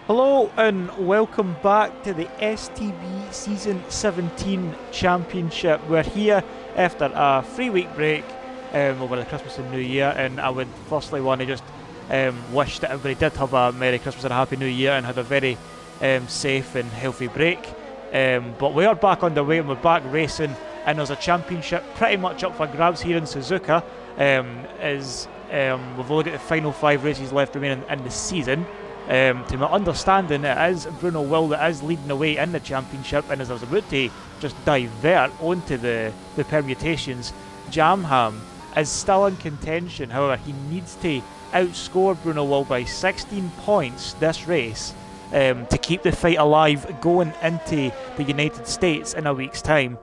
Hello and welcome back to the STB Season 17 Championship. We're here after a 3-week break over the Christmas and New Year, and I would firstly want to just wish that everybody did have a Merry Christmas and a Happy New Year and had a very safe and healthy break. But we are back underway and we're back racing, and there's a championship pretty much up for grabs here in Suzuka. We've only got the final 5 races left remaining in the season. To my understanding, it is Bruno Will that is leading the way in the championship, and as I was about to just divert onto the permutations, Jamham is still in contention. However, he needs to outscore Bruno Will by 16 points this race to keep the fight alive going into the United States in a week's time.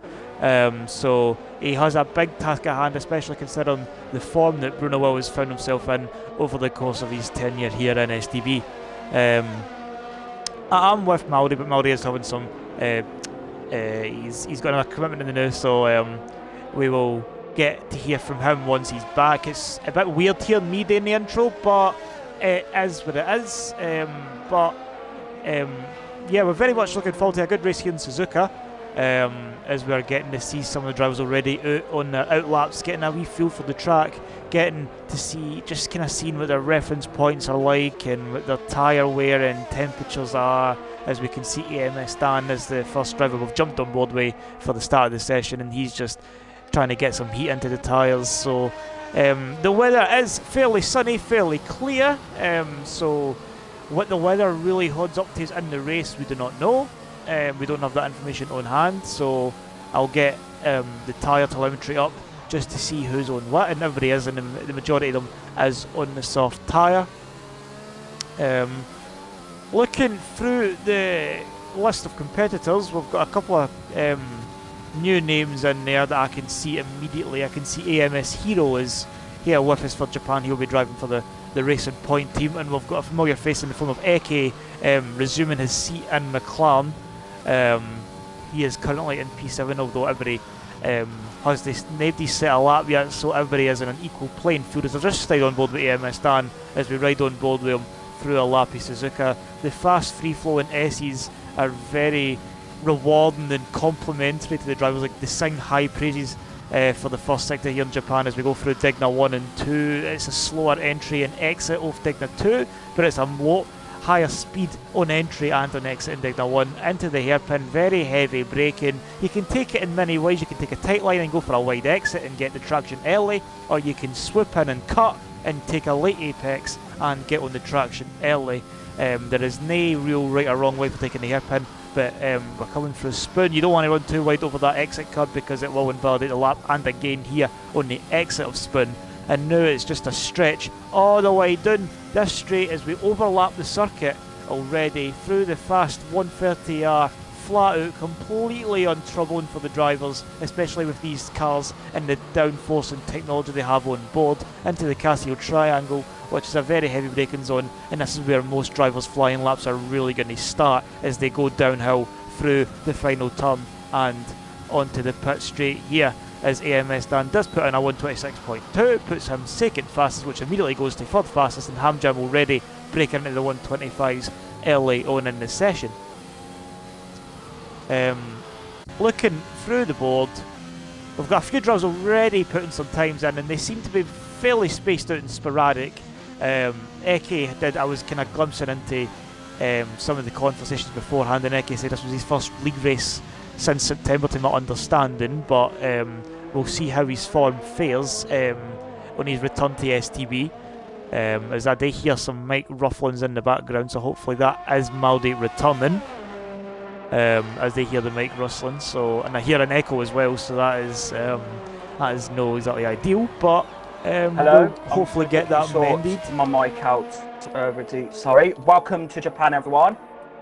So he has a big task at hand, especially considering the form that Bruno Will has found himself in over the course of his tenure here in STB. I'm with Maldy, but Maldy is having some. He's got a commitment in the news, so we will get to hear from him once he's back. It's a bit weird hearing me doing the intro, but it is what it is. Yeah, we're very much looking forward to a good race here in Suzuka. As we're getting to see some of the drivers already out on their outlaps, getting a wee feel for the track, getting to see, just kind of seeing what their reference points are like and what their tyre wear and temperatures are. As we can see, AMS Dan is the first driver we've jumped on board with for the start of the session, and he's just trying to get some heat into the tyres. So the weather is fairly sunny, fairly clear, so what the weather really holds up to is in the race we do not know. We don't have that information on hand, so I'll get the tyre telemetry up just to see who's on what, and everybody is, and the majority of them is on the soft tyre. Looking through the list of competitors, we've got a couple of new names in there that I can see immediately. I can see AMS Hero is here with us for Japan. He'll be driving for the Racing Point team, and we've got a familiar face in the form of Eke resuming his seat in McLaren. He is currently in P7, although everybody nobody's set a lap yet, so everybody is in an equal playing field. As I've just stayed on board with AMS Dan as we ride on board with him through a lappy Suzuka. The fast free-flowing S's are very rewarding and complimentary to the drivers. Like, they sing high praises for the first sector here in Japan as we go through Digna 1 and 2. It's a slower entry and exit of Digna 2, but it's a higher speed on entry and on exit in Digna 1 into the hairpin. Very heavy braking. You can take it in many ways. You can take a tight line and go for a wide exit and get the traction early, or you can swoop in and cut and take a late apex and get on the traction early. There is no real right or wrong way for taking the hairpin, but we're coming through Spoon. You don't want to run too wide over that exit curb because it will invalidate the lap, and again here on the exit of Spoon. And now it's just a stretch all the way down this straight as we overlap the circuit already through the fast 130R, flat out, completely untroubling for the drivers, especially with these cars and the downforce and technology they have on board, into the Casio Triangle, which is a very heavy braking zone, and this is where most drivers' flying laps are really going to start as they go downhill through the final turn and onto the pit straight here. As AMS Dan does put in a 126.2, puts him second fastest, which immediately goes to third fastest, and Hamjam already breaking into the 125s early on in the session. Looking through the board, we've got a few drivers already putting some times in, and they seem to be fairly spaced out and sporadic. Eke did, I was kind of glimpsing into some of the conversations beforehand, and Eke said this was his first league race since September to my understanding, but we'll see how his form fares on his return to STB. As I did hear some mic rufflings in the background, so hopefully that is Maldy returning as they hear the mic rustling. So, and I hear an echo as well, so that is not exactly ideal, but Hello, we'll hopefully get that mended. My mic out. Sorry. Welcome to Japan, everyone.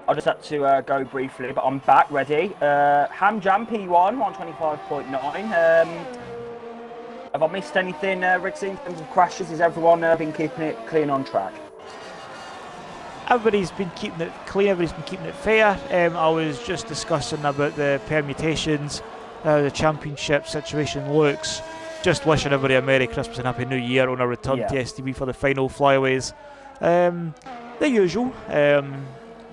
I just had to go briefly, but I'm back ready. Hamjam P1, 125.9. Have I missed anything, Rixie, in terms of crashes? Has everyone been keeping it clean on track? Everybody's been keeping it clean, everybody's been keeping it fair. I was just discussing about the permutations, how the championship situation looks. Just wishing everybody a Merry Christmas and Happy New Year on our return to STB for the final flyaways. The usual.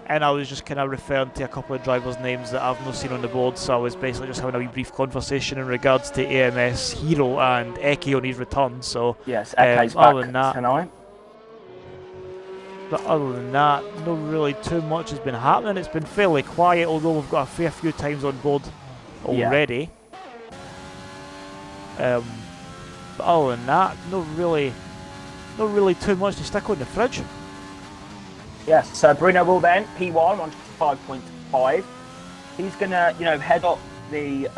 and I was just kind of referring to a couple of drivers' names that I've not seen on the board, so I was basically just having a wee brief conversation in regards to AMS Hero and Eki on his return. So yes, Eke's back other than that, tonight. But other than that, no really too much has been happening. It's been fairly quiet, although we've got a fair few times on board already. But other than that, no really too much to stick on the fridge. Yes, so Bruno will then, P1 on 5.5. He's going to, head up the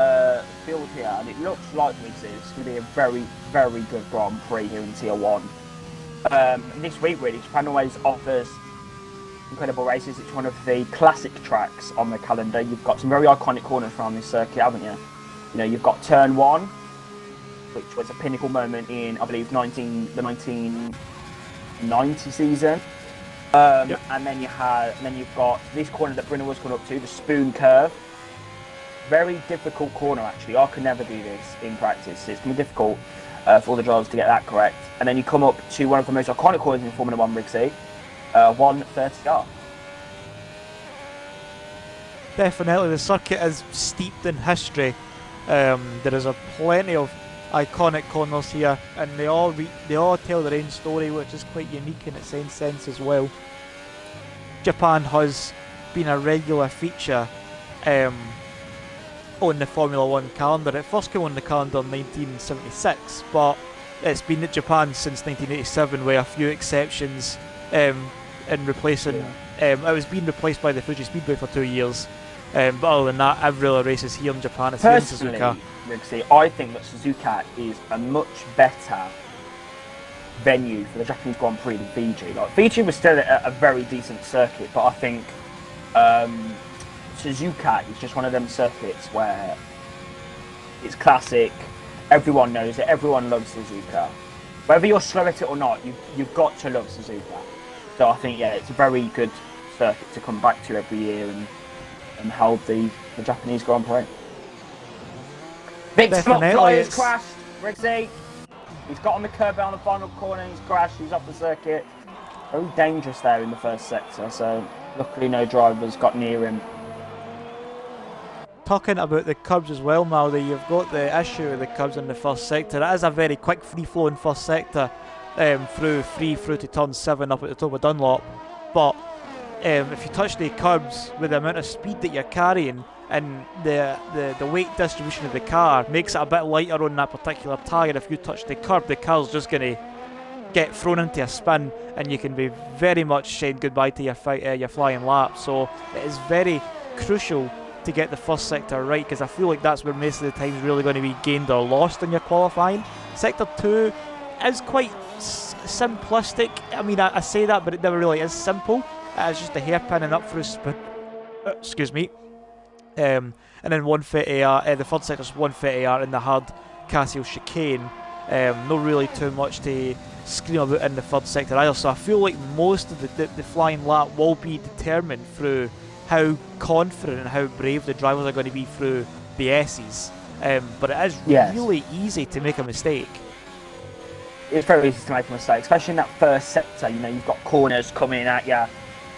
field here, and it looks like it's going to be a very, very good Grand Prix here in Tier 1. This week, really, Japan always offers incredible races. It's one of the classic tracks on the calendar. You've got some very iconic corners around this circuit, haven't you? You've got Turn 1, which was a pinnacle moment in, I believe, the 1990 season. Yep. And then you've got this corner that Bruno was going up to, the Spoon Curve. Very difficult corner, actually. I could never do this in practice. It's going to be difficult for all the drivers to get that correct. And then you come up to one of the most iconic corners in Formula 1, Rixie, 130R. Definitely, the circuit is steeped in history. There is plenty of iconic corners here, and they all tell their own story, which is quite unique in its own sense as well. Japan has been a regular feature on the Formula 1 calendar. It first came on the calendar in 1976, but it's been at Japan since 1987 with a few exceptions in replacing... it was being replaced by the Fuji Speedway for 2 years. But other than that, every other race is here in Japan. It's here in Suzuka. Personally, I think that Suzuka is a much better venue for the Japanese Grand Prix than Fiji. Like, Fiji was still a very decent circuit, but I think Suzuka is just one of them circuits where it's classic. Everyone knows it. Everyone loves Suzuka. Whether you're slow at it or not, you've got to love Suzuka. So I think, it's a very good circuit to come back to every year and hold the Japanese Grand Prix. Big spot flyer's crashed, Rixie. He's got on the curb on the final corner, he's crashed, he's off the circuit. Very dangerous there in the first sector, so luckily no drivers got near him. Talking about the curbs as well, Maldy, you've got the issue with the curbs in the first sector. It is a very quick free-flowing first sector through to turn 7 up at the top of Dunlop. But if you touch the curbs with the amount of speed that you're carrying and the weight distribution of the car makes it a bit lighter on that particular tyre. If you touch the curb, the car's just going to get thrown into a spin and you can be very much saying goodbye to your flying lap. So it is very crucial to get the first sector right, because I feel like that's where most of the time is really going to be gained or lost in your qualifying. Sector 2 is quite simplistic. I mean, I say that, but it never really is simple. It's just a hairpin and up through spin. Excuse me. And then 130R, the third sector's 130R in the hard Casio chicane. Not really too much to scream about in the third sector either, so I feel like most of the flying lap will be determined through how confident and how brave the drivers are going to be through the S's. But it is really easy to make a mistake. It's very easy to make a mistake, especially in that first sector. You've got corners coming at you.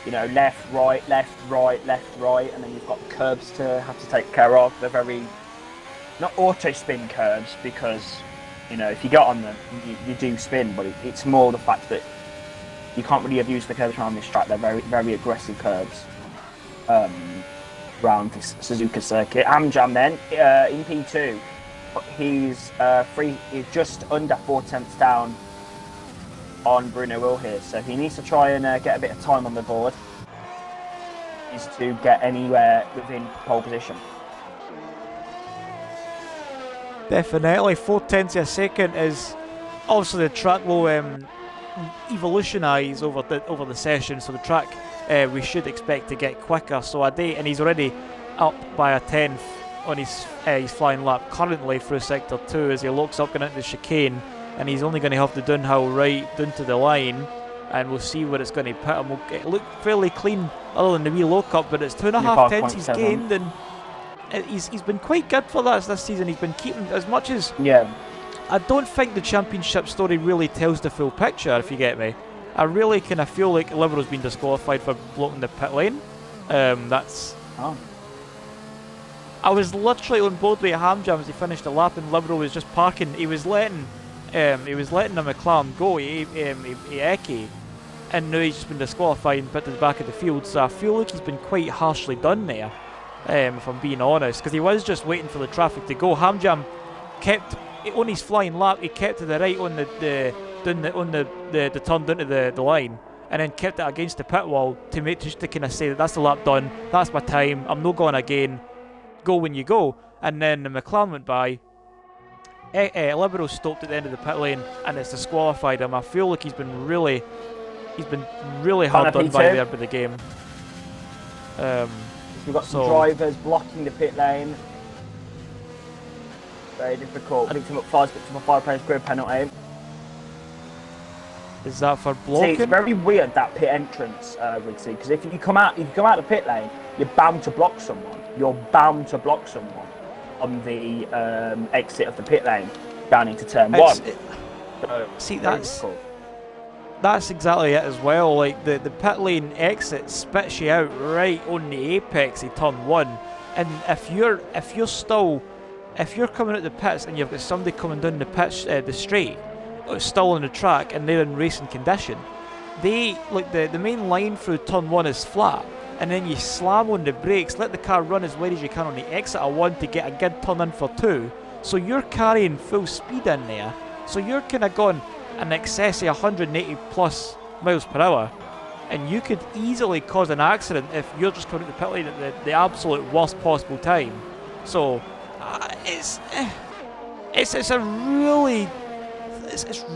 Left, right, and then you've got curbs to have to take care of. They're very, not auto-spin curves, because, if you get on them, you do spin, but it's more the fact that you can't really abuse the curves around this track. They're very, very aggressive curves around this Suzuka circuit. Amjam then, in P2, he's just under 4/10 down on Bruno Will here, so he needs to try and get a bit of time on the board is to get anywhere within pole position. Definitely, 4/10 of a second is obviously the track will evolutionise over the session, so the track we should expect to get quicker. So and he's already up by a 10th on his flying lap currently through sector 2 as he looks up going into the chicane. And he's only going to have the downhill right down to the line, and we'll see where it's going to put him. It look fairly clean other than the wee low cut, but it's 2.5 tenths he's gained, and he's been quite good for that this season. He's been keeping as much as... I don't think the championship story really tells the full picture, if you get me. I really kind of feel like Libero's been disqualified for blocking the pit lane, That's. Oh. I was literally on board with Hamjam as he finished the lap, and Liberal was just parking. He was letting the McLaren go. He Eke, and now he's just been disqualified and put to the back of the field. So I feel like he's been quite harshly done there, if I'm being honest, because he was just waiting for the traffic to go. Hamjam kept on his flying lap. He kept to the right on the turn down to the line, and then kept it against the pit wall just to kind of say that that's the lap done. That's my time. I'm not going again. Go when you go. And then the McLaren went by. Libero stopped at the end of the pit lane, and it's disqualified him. I feel like he's been really hard done by there by the game. We've got some drivers blocking the pit lane. Very difficult. I think to my 5 players grid penalty. Is that for blocking? See, it's very weird, that pit entrance, Rigsy, because if you come out the pit lane, you're bound to block someone. You're bound to block someone on the exit of the pit lane down into turn 1. See, that's exactly it as well. Like the pit lane exit spits you out right on the apex of turn 1, and if you're coming out the pits and you've got somebody coming down the straight, still on the track, and they're in racing condition, the main line through turn 1 is flat, and then you slam on the brakes, let the car run as wide as you can on the exit of 1 to get a good turn in for 2. So you're carrying full speed in there, so you're kind of going in excess of 180 plus miles per hour, and you could easily cause an accident if you're just coming out the pit lane at the absolute worst possible time. So it's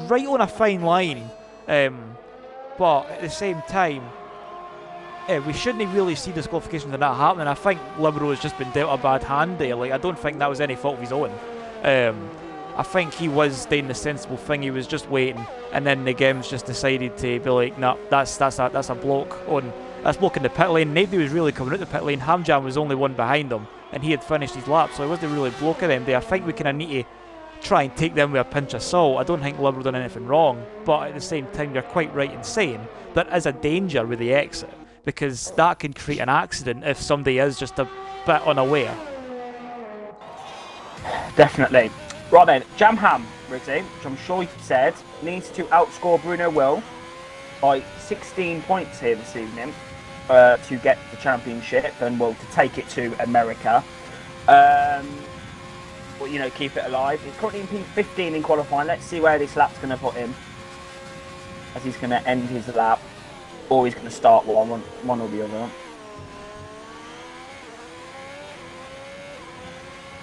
right on a fine line, but at the same time, we shouldn't really see disqualifications in that happening. I think Libero has just been dealt a bad hand there. Like, I don't think that was any fault of his own. I think he was doing the sensible thing. He was just waiting, and then the game's just decided to be like, no, that's a block in the pit lane. Nobody was really coming out the pit lane. Hamjam was only one behind him, and he had finished his lap, so he wasn't really blocking them there. I think we kind of need to try and take them with a pinch of salt. I don't think Libero done anything wrong, but at the same time, you're quite right in saying there is a danger with the exit, because that can create an accident if somebody is just a bit unaware. Definitely. Right then, Jamham, Rigsy, which I'm sure you said, needs to outscore Bruno Will by 16 points here this evening to get the championship and, well, to take it to America. But, you know, keep it alive. He's currently in P15 in qualifying. Let's see where this lap's going to put him, as he's going to end his lap, or he's going to start one or the other.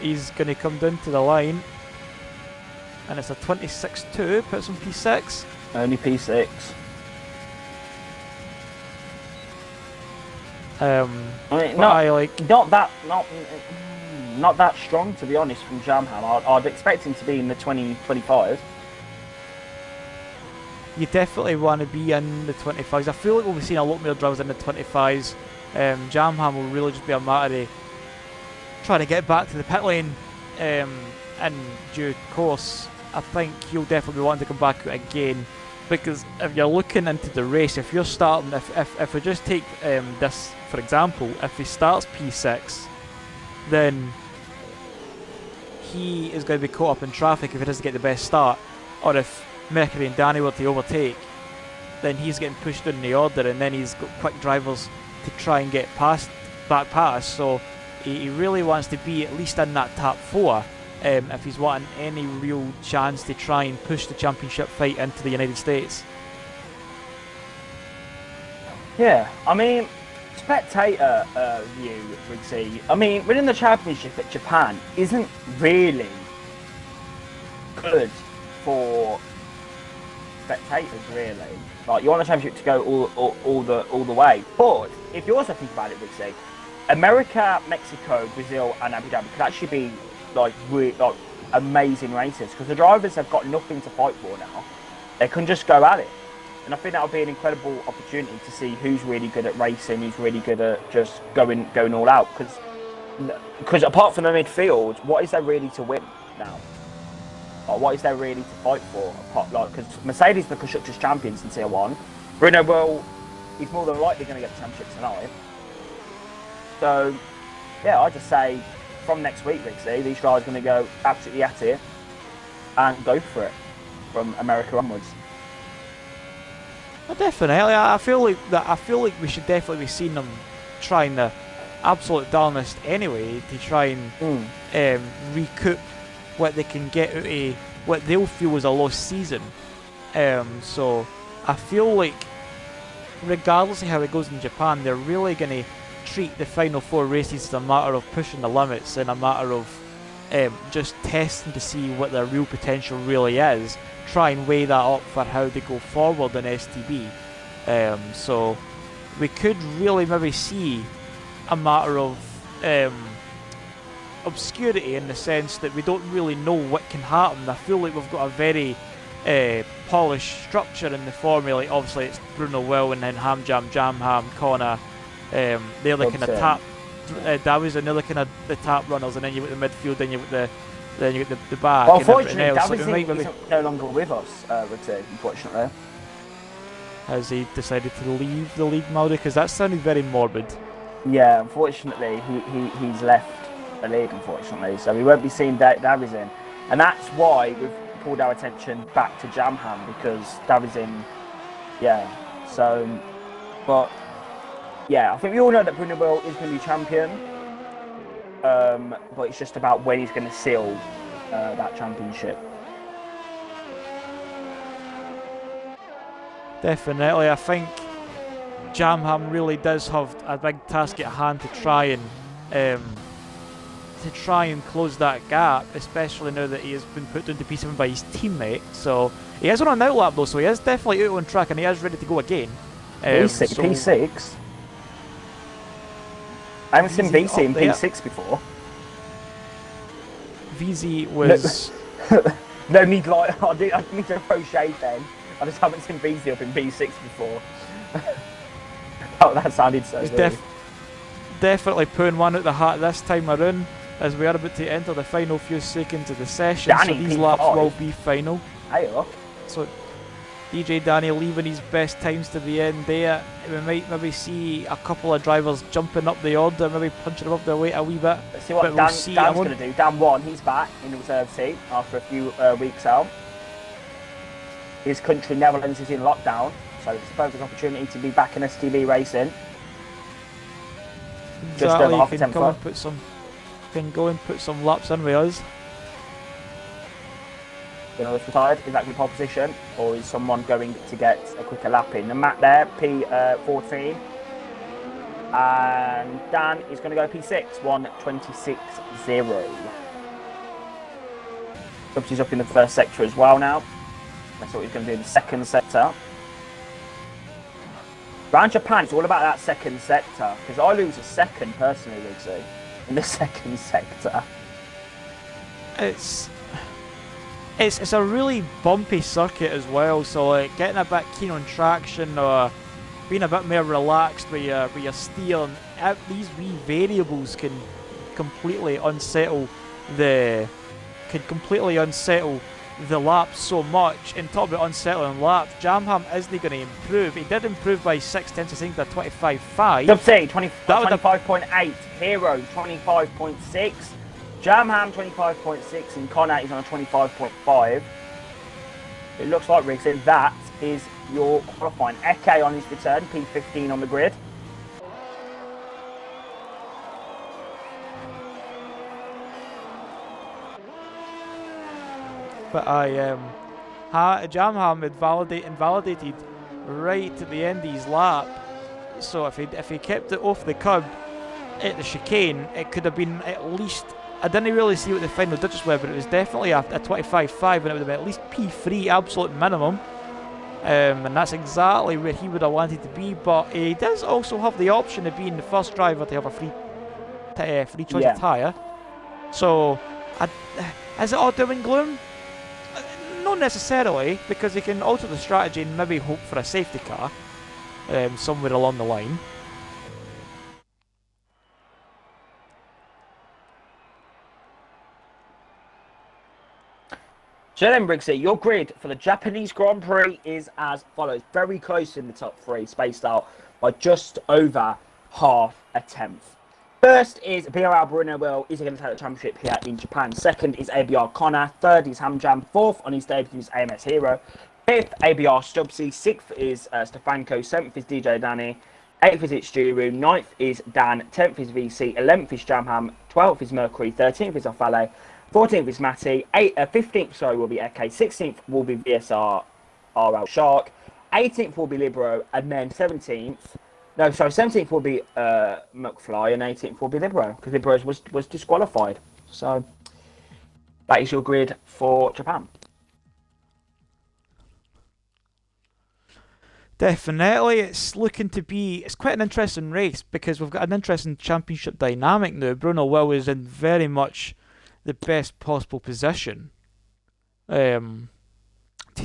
He's going to come down to the line, and it's a 26.2, puts him P6. Only P6. I mean, not that strong, to be honest, from Jamham. I'd expect him to be in the 20-25. You definitely want to be in the 25s. I feel like we'll be seeing a lot more drivers in the 25s. Jamham will really just be a matter of trying to get back to the pit lane, and due course, I think he'll definitely be wanting to come back out again, because if you're looking into the race, if you're starting, if we just take this for example, if he starts P6, then he is going to be caught up in traffic if he doesn't get the best start, or if Mercury and Danny were to overtake, then he's getting pushed in the order, and then he's got quick drivers to try and get back past. So he really wants to be at least in that top 4 if he's wanting any real chance to try and push the championship fight into the United States. Yeah, I mean, spectator view, Rigsy. I mean, winning the championship at Japan isn't really good for spectators, really. Like, you want the championship to go all the way. But if you also think about it, Rigsy, America, Mexico, Brazil, and Abu Dhabi could actually be like amazing races, because the drivers have got nothing to fight for now. They can just go at it, and I think that would be an incredible opportunity to see who's really good at racing, who's really good at just going all out. Because apart from the midfield, what is there really to win now? Like, what is there really to fight for? Because Mercedes are the constructors' champions in Tier 1. Bruno will, he's more than likely going to get the championship tonight. So, yeah, I just say from next week, Rixie, these drivers are going to go absolutely at it and go for it from America onwards. Well, definitely. I feel like we should definitely be seeing them trying the absolute darnest anyway to try and recoup what they can get out of what they'll feel was a lost season. So I feel like regardless of how it goes in Japan, they're really going to treat the final 4 races as a matter of pushing the limits and a matter of just testing to see what their real potential really is. Try and weigh that up for how they go forward in STB. So we could really maybe see a matter of obscurity in the sense that we don't really know what can happen. I feel like we've got a very polished structure in the formula. Obviously it's Bruno Will and then Ham Jam Connor. They're the kind of tap. Davies and they're the kind of the tap runners, and then you've got the midfield, then you've got the back. Well, and everything unfortunately, else. Davies is no longer with us, unfortunately. Has he decided to leave the league, Maldy? Because that sounded very morbid. Yeah, unfortunately, he's left the league, unfortunately. So we won't be seeing Davies in. And that's why we've pulled our attention back to Jamham, because Davies in, yeah. So, but, yeah, I think we all know that Bruno Will is going to be champion. But it's just about when he's going to seal that championship. Definitely, I think Jamham really does have a big task at hand to try and close that gap, especially now that he has been put down to P7 by his teammate. So he is on an outlap though, so he is definitely out on track and he is ready to go again. P6. I haven't seen VC in P6 before. VZ was no need like I need to throw shade then. I just haven't seen VZ up in P6 before. Oh, that sounded so good. Definitely pulling one out the hat this time around as we are about to enter the final few seconds of the session. Danny, so these P5. laps will be final. Hey, so DJ Danny leaving his best times to the end there. We might maybe see a couple of drivers jumping up the order, maybe punching above their weight a wee bit. Let's see what Dan's going to do. Dan 1, he's back in the reserve seat after a few weeks out. His country, Netherlands, is in lockdown, so it's a perfect opportunity to be back in STB racing. Exactly, just over half a tempo. Can go and put some laps in with us. You know, retired, is that good pole position, or is someone going to get a quicker lap in? The Matt there, P14, and Dan is going to go P6, 1:26.0. He's up in the first sector as well now. That's what he's going to do in the second sector. Around Japan, it's all about that second sector, because I lose a second personally, Riggsy, in the second sector. It's a really bumpy circuit as well, so like getting a bit keen on traction or being a bit more relaxed with your steering, these wee variables can completely unsettle the laps so much. And talk about unsettling laps, Jamham isn't going to improve. He did improve by 6/10, I think, to 25.5. Dubsy, 25.8. Hero, 25.6. Jamham, 25.6. And Connor is on a 25.5. It looks like, Riggsy, that is your qualifying. Eke on his return, P15 on the grid. But Jamham had invalidated right at the end of his lap. So if he kept it off the curb at the chicane, it could have been at least. I didn't really see what the final digits were, but it was definitely a 25.5, and it would have been at least P3 absolute minimum. And that's exactly where he would have wanted to be. But he does also have the option of being the first driver to have a free choice of tyre. So is it all doom and gloom? Not necessarily, because he can alter the strategy and maybe hope for a safety car somewhere along the line. So then, Briggsy, your grid for the Japanese Grand Prix is as follows. Very close in the top three, spaced out by just over half a tenth. First is BRL Bruno Will. Is he going to take the championship here in Japan? Second is ABR Connor. Third is Hamjam. Fourth on his debut is AMS Hero. Fifth, ABR Stubbsy. Sixth is Stefanko. Seventh is DJ Danny. Eighth is Itchuru. Ninth is Dan. 10th is VC. 11th is Jamham. 12th is Mercury. 13th is Ofale. 14th is Matty. 15th, sorry, will be Eke. 16th will be VSR RL Shark. 18th will be Libero. And then 17th will be McFly. And 18th will be Libero. Because Libero was disqualified. So that is your grid for Japan. Definitely, it's looking to be, it's quite an interesting race because we've got an interesting championship dynamic now. Bruno Will is in very much the best possible position to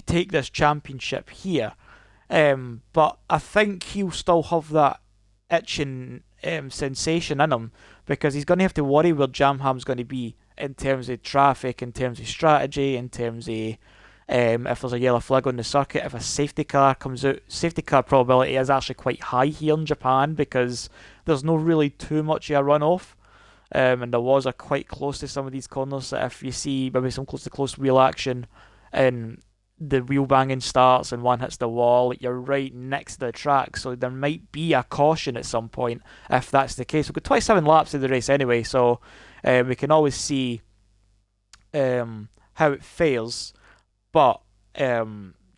take this championship here. But I think he'll still have that itching sensation in him because he's going to have to worry where Jamham's going to be in terms of traffic, in terms of strategy, in terms of if there's a yellow flag on the circuit, if a safety car comes out. Safety car probability is actually quite high here in Japan because there's no really too much of a runoff. And there was a quite close to some of these corners that if you see maybe some close wheel action and the wheel banging starts and one hits the wall, you're right next to the track, so there might be a caution at some point if that's the case. We've got 27 laps of the race anyway, so we can always see how it fares. But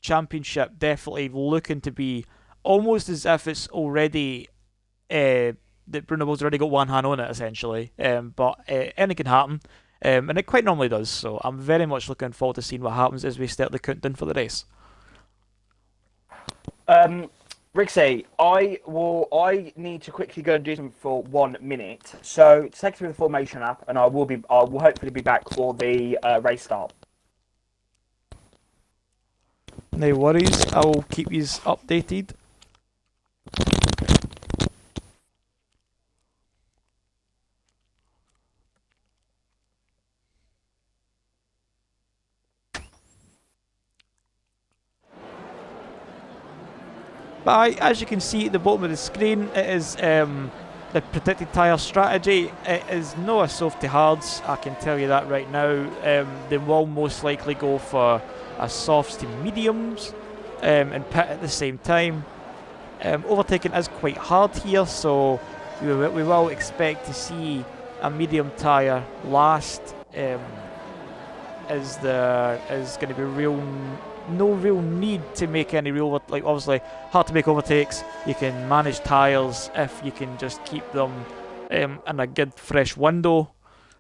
championship definitely looking to be almost as if it's already that Bruno Will's already got one hand on it essentially. But anything can happen, and it quite normally does. So I'm very much looking forward to seeing what happens as we start the countdown for the race. Rixie, I need to quickly go and do something for 1 minute. So take through the formation app, and I will hopefully be back for the race start. No worries, I will keep you updated. But as you can see at the bottom of the screen, it is the predicted tyre strategy. It is no a soft to hards, I can tell you that right now. They will most likely go for a softs to mediums and pit at the same time. Overtaking is quite hard here, so we will expect to see a medium tyre last. Is going to be no real need to make any real, like obviously hard to make overtakes. You can manage tyres if you can just keep them in a good fresh window.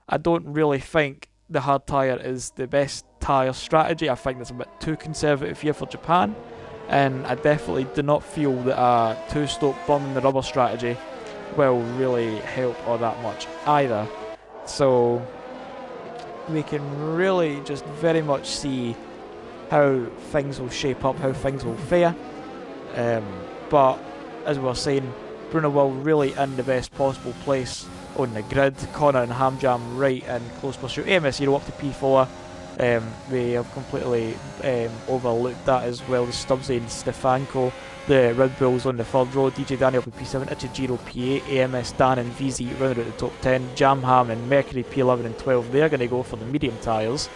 I don't really think the hard tyre is the best tyre strategy. I think that's a bit too conservative here for Japan, and I definitely do not feel that a two-stroke burning the rubber strategy will really help all that much either. So we can really just very much see how things will shape up, how things will fare. But as we were saying, Bruno Will really in the best possible place on the grid. Connor and Hamjam right in close pursuit. AMS Hero up to P4. We have completely overlooked that as well. The Stubbsy and Stefanko, the Red Bulls on the third row. DJ Daniel up to P7, Ichijiro P8, AMS Dan and VZ round out the top 10. Jamham and Mercury P11 and 12. They're going to go for the medium tyres,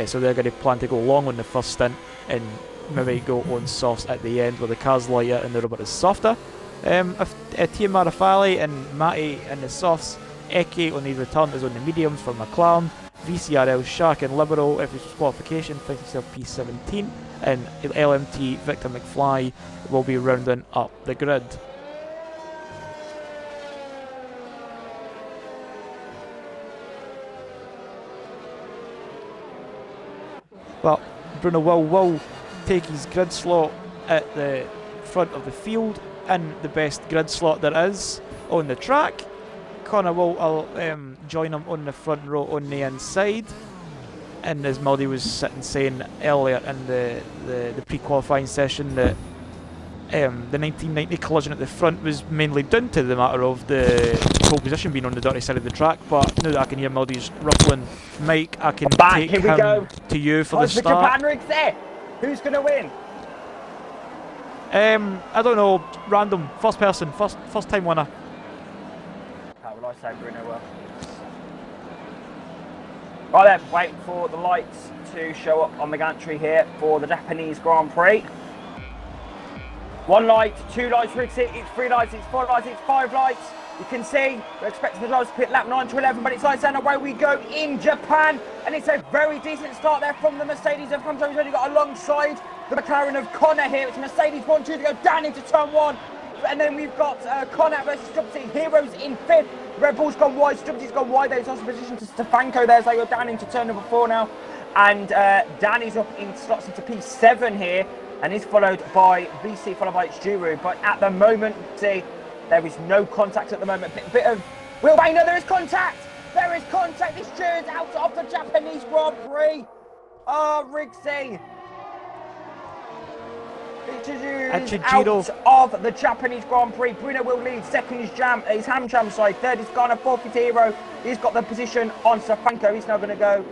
so they're going to plan to go long on the first stint and maybe go on softs at the end where the car's lighter and the rubber is softer. Tia Marafali and Matty in the softs. Eke on the return is on the mediums for McLaren. VCRL Shark and Libero, if it's qualification, finds himself P17, and LMT Victor McFly will be rounding up the grid. But Bruno will take his grid slot at the front of the field in the best grid slot there is on the track. Connor will join him on the front row on the inside, and as Muldy was sitting saying earlier in the pre-qualifying session that the 1990 collision at the front was mainly down to the matter of the pole position being on the dirty side of the track. But now that I can hear Muldy's ruffling mic, I can take him to you for the start. Japan rigs there. Who's gonna win? I don't know. Random. First person. First time winner. How will I say Bruno well? Right then, waiting for the lights to show up on the gantry here for the Japanese Grand Prix. 1 light, 2 lights for exit, it's 3 lights, it's 4 lights, it's 5 lights. You can see we're expecting the drivers to pit lap 9 to 11, but it's lights and away we go in Japan. And it's a very decent start there from the Mercedes of Conto's only got alongside the McLaren of Connor here. It's Mercedes 1-2 to go down into turn 1. And then we've got Connor versus Stubbsy, Heroes in 5th. Red Bull's gone wide, Stubbsy's gone wide. There's also position to Stefanko there as they go down into turn number 4 now. And Danny's up in slots into P7 here. And he's followed by VC, followed by Juru. But at the moment, see, there is no contact at the moment. Bit of Will Rayner, there is contact! There is contact! This Juru's out of the Japanese Grand Prix! Oh, Rigsy! Juru's out of the Japanese Grand Prix. Bruno will lead. Second is Ham Jam side. Third is Ghana. Fourth is Hero. He's got the position on Stefanko. He's now going to go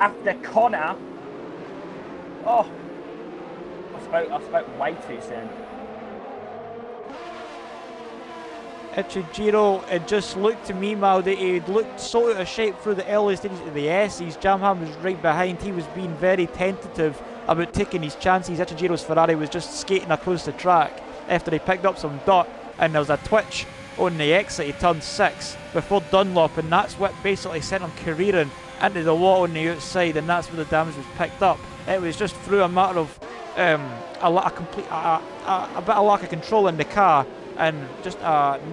after Connor. Oh, I spoke way too soon. Ichijiro, it just looked to me, Mal, that he looked so out of shape through the early stages of the S's. Jamham was right behind. He was being very tentative about taking his chances. Ichijiro's Ferrari was just skating across the track after he picked up some dirt, and there was a twitch on the exit. He turned 6 before Dunlop, and that's what basically sent him careering into the wall on the outside, and that's where the damage was picked up. It was just through a matter of a bit of lack of control in the car, and just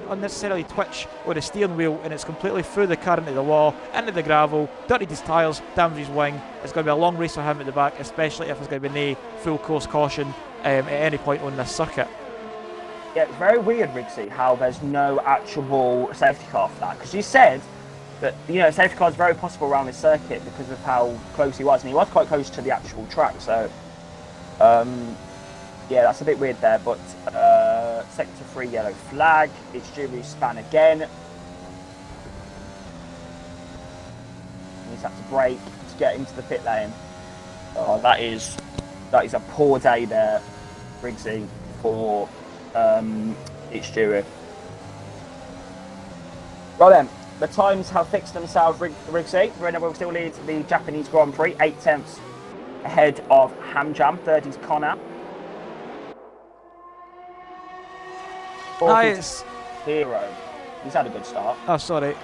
unnecessarily twitch on the steering wheel, and it's completely through the car into the wall, into the gravel, dirtied his tyres, damaged his wing. It's going to be a long race for him at the back, especially if there's going to be no full course caution at any point on this circuit. Yeah, it's very weird, Rigsy, how there's no actual safety car for that, because you said that, you know, safety car is very possible around this circuit because of how close he was, and he was quite close to the actual track, so yeah, that's a bit weird there, but sector 3 yellow flag. It's Juru's span again. He's had to brake to get into the pit lane. Oh, that is a poor day there, Rigsy, for it's Juru. Right then, the times have fixed themselves, Rigsy. Renner will still lead the Japanese Grand Prix, 8/10 ahead of Ham Jam. Third is Connor. Nice. Hero. He's had a good start. Oh, sorry.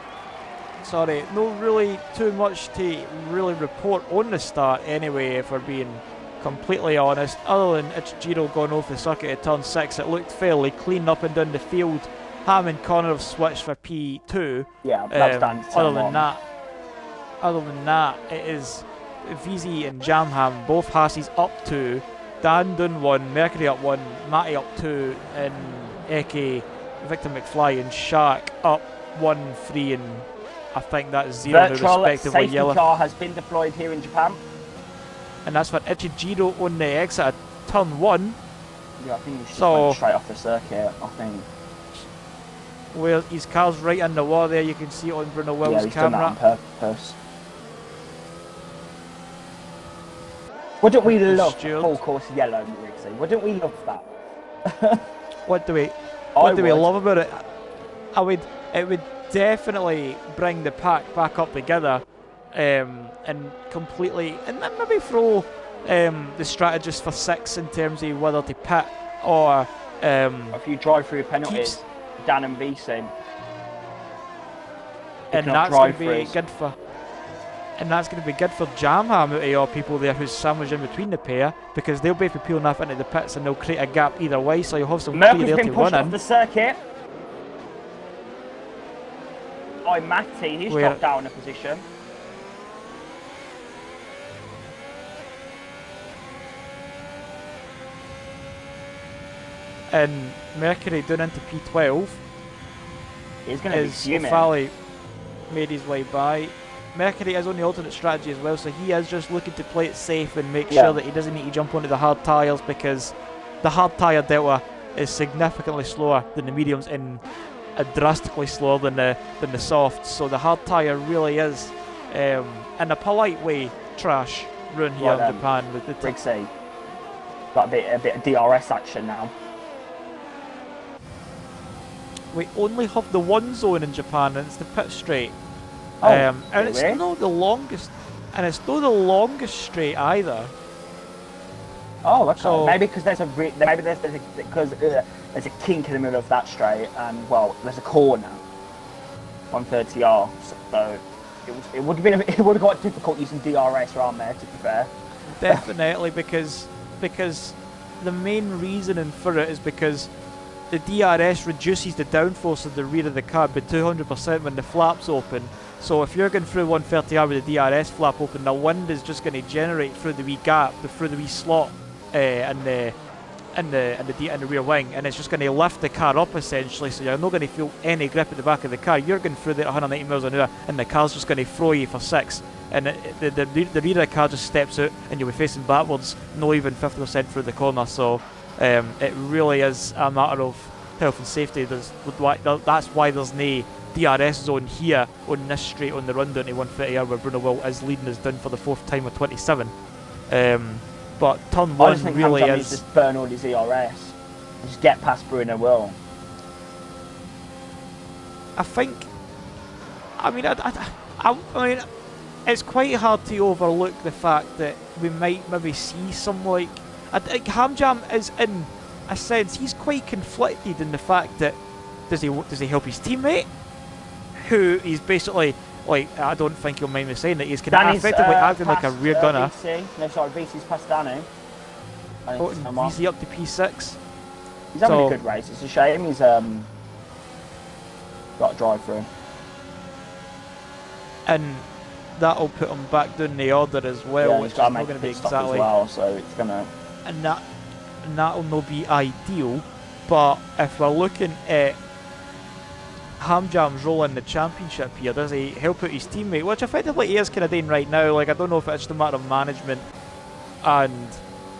No really too much to really report on the start anyway, if we're being completely honest. Other than Ichijiro going off the circuit at turn 6, it looked fairly clean up and down the field. Ham and Connor have switched for P2. Yeah, that's down to other than that, it is VZ and Jamham, both Hasses up 2, Dan down 1, Mercury up 1, Matty up 2, and Eke, Victor McFly and Shark up 1, 3, and I think that's 0 Virtual respectively. Safety Yellow car has been deployed here in Japan. And that's for Ichijiro on the exit at turn 1. Yeah, I think he's just straight off the circuit, I think. Well, his car's right in the wall there, you can see it on Bruno Will's he's camera. done that on purpose. Wouldn't we love full course yellow, Rigsy? Wouldn't we love that? What do we love about it? It would definitely bring the pack back up together, and completely, and then maybe throw the strategist for 6 in terms of whether to pit or a few drive-through penalties, Dan and VC. And that's going to be good for. And that's going to be good for Jamham out of all people there who's sandwiched in between the pair, because they'll both be peeling off into the pits and they'll create a gap either way, so you'll have some clear there to run in. Off the circuit. Oh, Matty, he's dropped down a position. And Mercury down into P12. He's going to be fuming. O'Falley made his way by. Mercury is on the alternate strategy as well, so he is just looking to play it safe and make sure that he doesn't need to jump onto the hard tyres, because the hard tyre delta is significantly slower than the mediums and drastically slower than the softs. So the hard tyre really is, in a polite way, trash run here in Japan with the Rigsy. Got a bit of DRS action now. we only have the one zone in Japan, and it's the pit straight. Oh, and it's really? not the longest, and it's not the longest straight either. Oh, okay. So- maybe because there's a kink in the middle of that straight, and well, there's a corner, 130R. So it would have been it would have got difficult using DRS around there. To be fair. Definitely, because the main reasoning for it is because the DRS reduces the downforce of the rear of the car by 200% when the flap's open. So if you're going through 130R with the DRS flap open, the wind is just going to generate through the wee gap, through the wee slot in the rear wing, and it's just going to lift the car up essentially. So you're not going to feel any grip at the back of the car. You're going through there at 190 miles an hour, and the car's just going to throw you for 6. And the rear of the car just steps out, and you'll be facing backwards, not even 50% through the corner. So it really is a matter of health and safety. That's why there's no DRS zone here on this straight on the run down to 130R where Bruno Will is leading us down for the 4th time with 27. But turn I just 1 think really Hamilton is. needs to burn all his ERS and just get past Bruno Will. I think. I mean, I mean, it's quite hard to overlook the fact that we might maybe see some like. I think Hamjam is in a sense he's quite conflicted in the fact that does he help his teammate, who he's basically like, I don't think you'll mind me saying that he's kind of effectively acting like a rear gunner. VC. No, sorry, VC's past Danny. Oh, VC up to P6. He's having a good race. It's a shame he's got a drive through. And that'll put him back down the order as well, Yeah, which he's is got to not make going a to be pit stop exactly. as well, so it's gonna. And that'll not be ideal. But if we're looking at Hamjam's role in the championship here, does he help out his teammate, which effectively he is kind of doing right now. Like, I don't know if it's just a matter of management. And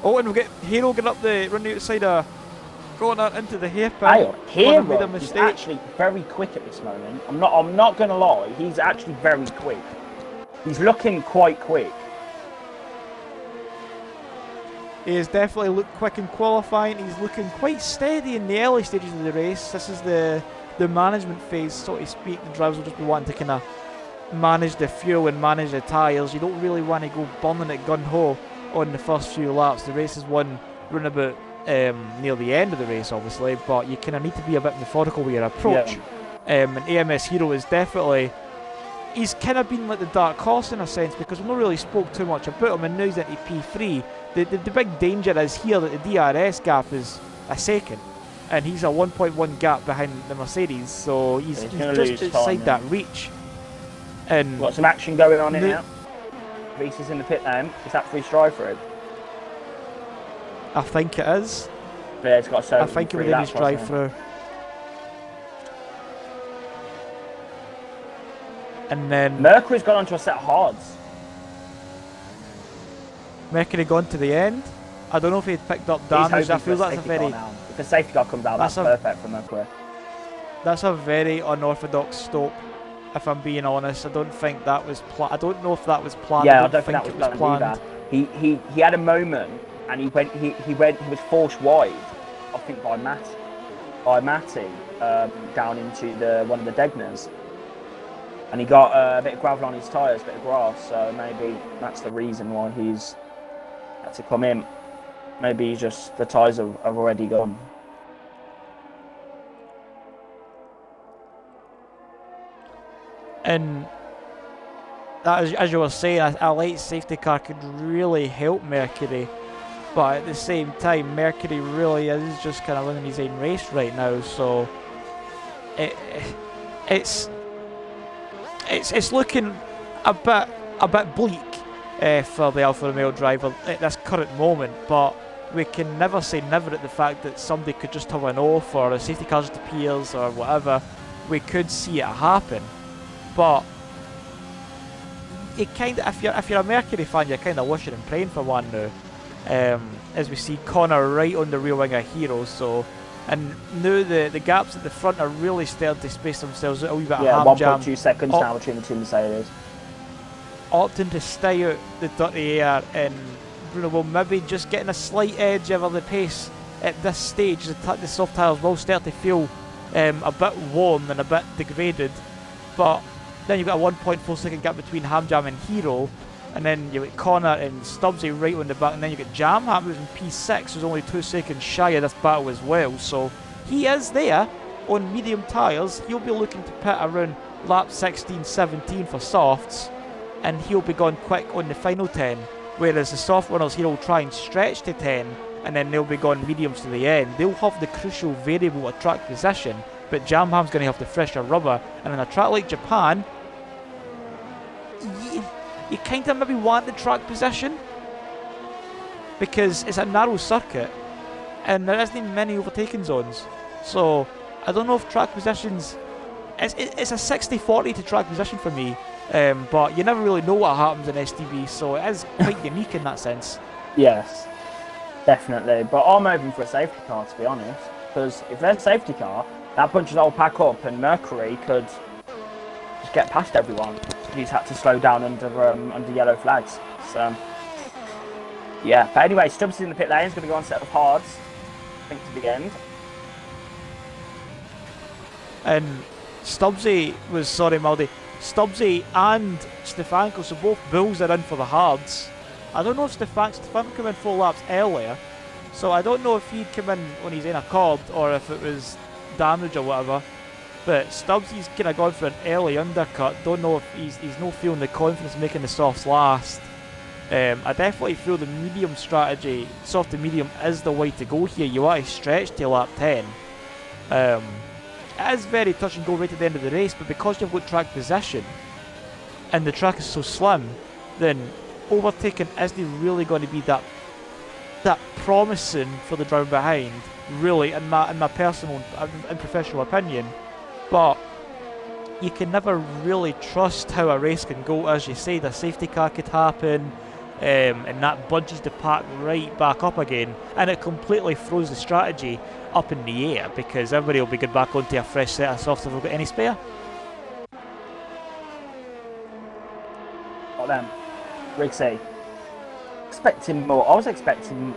and we've got Hero getting up the running outside going out into the hairpin. Hero made a is mistake. actually very quick at this moment. I'm not gonna lie, he's actually very quick. He's looking quite quick. He has definitely looked quick in qualifying. He's looking quite steady in the early stages of the race. This is the management phase, so to speak. The drivers will just be wanting to kind of manage the fuel and manage the tyres. You don't really want to go burning it gun-ho on the first few laps. The race is won round about near the end of the race, obviously, but you kind of need to be a bit methodical with your approach. Yeah. And AMS Hero is definitely... He's kind of been like the dark horse in a sense, because we've not really spoke too much about him, and now he's into P3. The big danger is here that the DRS gap is a second, and he's a 1.1 gap behind the Mercedes, so he's just outside that reach. And got some action going on in here. Reese in the pit now. Is that free drive through? I think it is. Yeah, it's got so. I think it was in his drive through. And then Mercury's gone onto a set of hards. Mercury gone to the end. I don't know if he'd picked up damage. I feel that's a very... If the safety car comes out, that's perfect for Mercury. That's a very unorthodox stop, if I'm being honest. I don't think that was planned. I don't know if that was planned. Yeah, I don't think that was planned either. He had a moment, and he was forced wide, I think by Matty, down into one of the Degners. And he got a bit of gravel on his tyres, a bit of grass, so maybe that's the reason why he's had to come in. Maybe just the tyres have already gone. And that, as you were saying, a light safety car could really help Mercury, but at the same time, Mercury really is just kind of running his own race right now. So it's looking a bit bleak for the Alfa Romeo driver at this current moment, but we can never say never at the fact that somebody could just have an off or a safety car just appears or whatever. We could see it happen, but it kind of, if you're a Mercury fan, you're kind of wishing and praying for one now. As we see Connor right on the rear wing of Hero, so. And now the gaps at the front are really starting to space themselves out a wee bit. Yeah, of 1.2 seconds now between the two Mercedes. Opting to stay out the dirty air, and Bruno will maybe just getting a slight edge over the pace at this stage. The soft tyres will start to feel a bit worn and a bit degraded, but then you've got a 1.4 second gap between Hamjam and Hero, and then you've got Connor and Stubbsy right on the back, and then you've got Jamham who's in P6, who's only 2 seconds shy of this battle as well. So he is there on medium tyres. He'll be looking to pit around lap 16, 17 for softs, and he'll be gone quick on the final 10, whereas the soft runners here will try and stretch to 10, and then they'll be gone mediums to the end. They'll have the crucial variable of track position, but Jamham's going to have the fresher rubber, and in a track like Japan, you kind of maybe want the track position, because it's a narrow circuit, and there isn't many overtaking zones. So I don't know if track positions, it's a 60-40 to track position for me, but you never really know what happens in STB, so it is quite unique in that sense. Yes, definitely. But I'm hoping for a safety car, to be honest, because if there's a safety car, that bunches all pack up, and Mercury could just get past everyone. He's had to slow down under yellow flags. So yeah. But anyway, Stubbs in the pit lane. He's going to go on set of hards, I think, to the end. And Stubbsy was, sorry Maldy, Stubbsy and Stefanko, so both bulls are in for the hards. I don't know if Stefanko came in 4 laps earlier, so I don't know if he'd come in when he's in a cord or if it was damage or whatever. But Stubbsy's kind of gone for an early undercut. Don't know if he's not feeling the confidence making the softs last. I definitely feel the medium strategy, soft to medium, is the way to go here. You want to stretch till lap 10. It is very touch and go right at the end of the race, but because you've got track position and the track is so slim, then overtaking isn't really going to be that promising for the driver behind, really, in my personal and professional opinion. But you can never really trust how a race can go. As you say, the safety car could happen, and that bunches the pack right back up again, and it completely throws the strategy up in the air, because everybody will be good back onto a fresh set of softs if we've got any spare. Got them. Rigsy. Expecting more. I was expecting,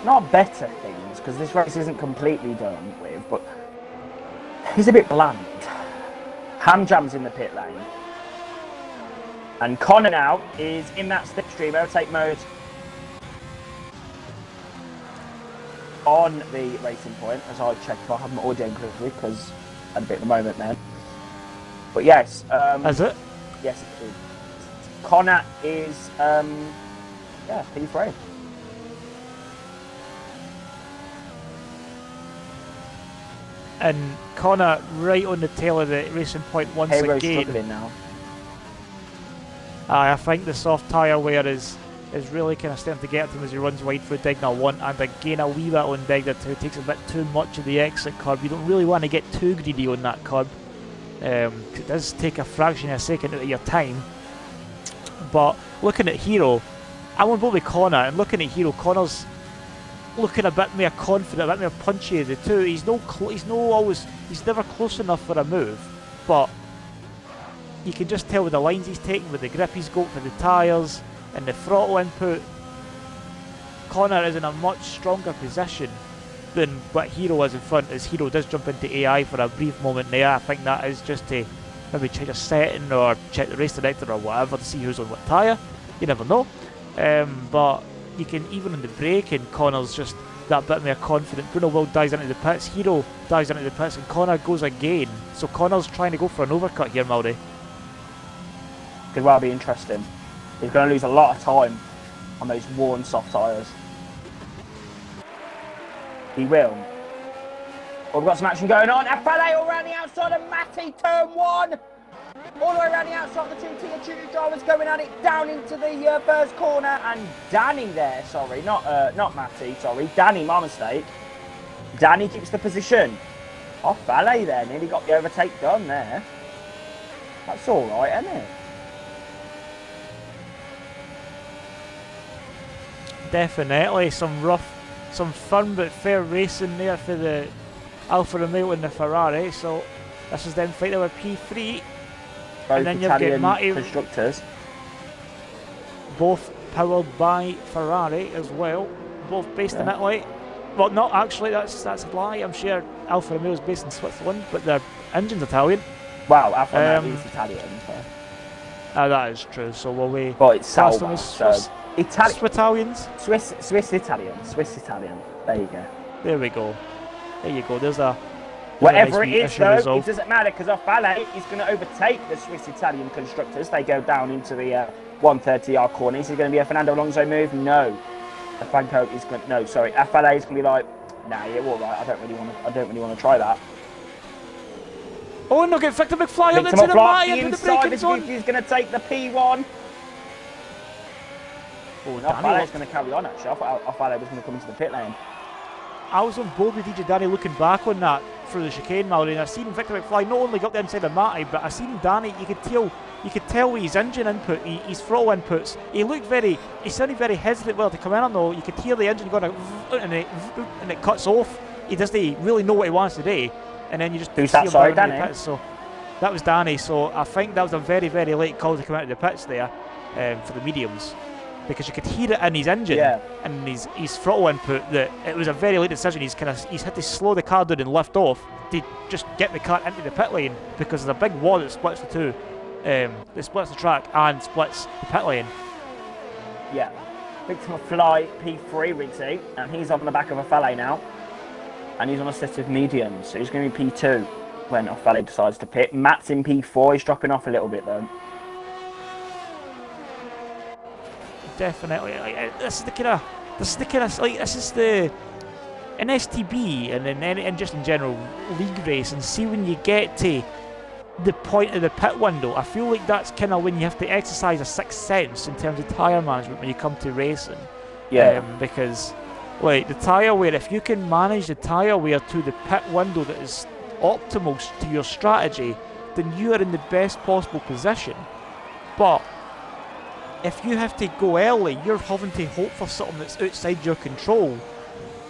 not better things, because this race isn't completely done with, but he's a bit bland. Hamjam's in the pit lane. And Connor now is in that slipstream overtake mode on the racing point, as I check if I have my audio included, because I had a bit of a moment then. But yes. Is it? Yes, it is. Connor is, P3. And Connor right on the tail of the racing point once Hero's again. struggling now. I think the soft tyre wear is really kind of starting to get to him as he runs wide through Dignal 1, and again a wee bit on Dignal 2, takes a bit too much of the exit curb. You don't really want to get too greedy on that curb. It does take a fraction of a second out of your time. But looking at Hero, I won't go with Connor, and looking at Hero, Connor's looking a bit more confident, a bit more punchy of the two. He's never close enough for a move, but you can just tell with the lines he's taking, with the grip he's got for the tyres and the throttle input. Connor is in a much stronger position than what Hero is in front, as Hero does jump into AI for a brief moment there. I think that is just to maybe check a setting or check the race director or whatever to see who's on what tyre. You never know. But you can, even on the braking, Connor's just that bit more confident. Bruno Will dives into the pits, Hero dives into the pits, and Connor goes again. So Connor's trying to go for an overcut here, Maldy. Could well be interesting. He's going to lose a lot of time on those worn soft tyres. He will. Oh, we've got some action going on. Afale all around the outside of Matty, turn 1. All the way around the outside of the two Tier 2 drivers going at it down into the first corner. And Danny there, sorry, not Matty, sorry. Danny, my mistake. Danny keeps the position. Afale there, nearly got the overtake done there. That's all right, isn't it? Definitely some fun but fair racing there for the Alfa Romeo and the Ferrari. So this is them fighting with P3. Both and then Italian you've got Matty, constructors. both powered by Ferrari as well, both based in Italy. Well, no, actually, that's a lie. I'm sure Alfa Romeo is based in Switzerland, but their engine's Italian. Wow, Alfa Romeo is Italian. So. That is true. So will we But it's class them Sauber, as so Italian. Switalians? Swiss Italian. There you go. There we go. There you go. There's a Whatever nice it is, though, resolved. it doesn't matter because Affale is going to overtake the Swiss Italian constructors. They go down into the 130-yard corner. Is it going to be a Fernando Alonso move? No. Franco is going. No, sorry. Affale is going to be like, nah, you're all right. I don't really want to try that. Oh no! Get Victor McFly up Victor into the McFly, Maya, the put the inside braking on. is going to take the P1. Oh, Affale's going to carry on. Actually, I thought Affale was going to come into the pit lane. I was on board with DJ Danny looking back on that through the chicane, Mallory, and I seen Victor McFly not only got the inside of Matty, but I seen Danny. You could tell with his engine input, his throttle inputs. He sounded very hesitant to come in on though. You could hear the engine going and it cuts off. He doesn't really know what he wants to do, and then you just Who's see that? him Sorry, burning the Danny. pits. So that was Danny. So I think that was a very, very late call to come out of the pits there for the mediums. Because you could hear it in his engine and his throttle input that it was a very late decision. He's had to slow the car down and lift off to just get the car into the pit lane because there's a big wall that splits the two, that splits the track and splits the pit lane. Yeah, Victor McFly P3 Riggsy, and he's on the back of Affale now, and he's on a set of mediums, so he's going to be P2 when Affale decides to pit. Matt's in P4. He's dropping off a little bit though. Definitely, this is the an STB and just in general league race, and see when you get to the point of the pit window, I feel like that's kind of when you have to exercise a sixth sense in terms of tyre management when you come to racing. Yeah. Because like the tyre wear, if you can manage the tyre wear to the pit window that is optimal to your strategy, then you are in the best possible position. But if you have to go early, you're having to hope for something that's outside your control,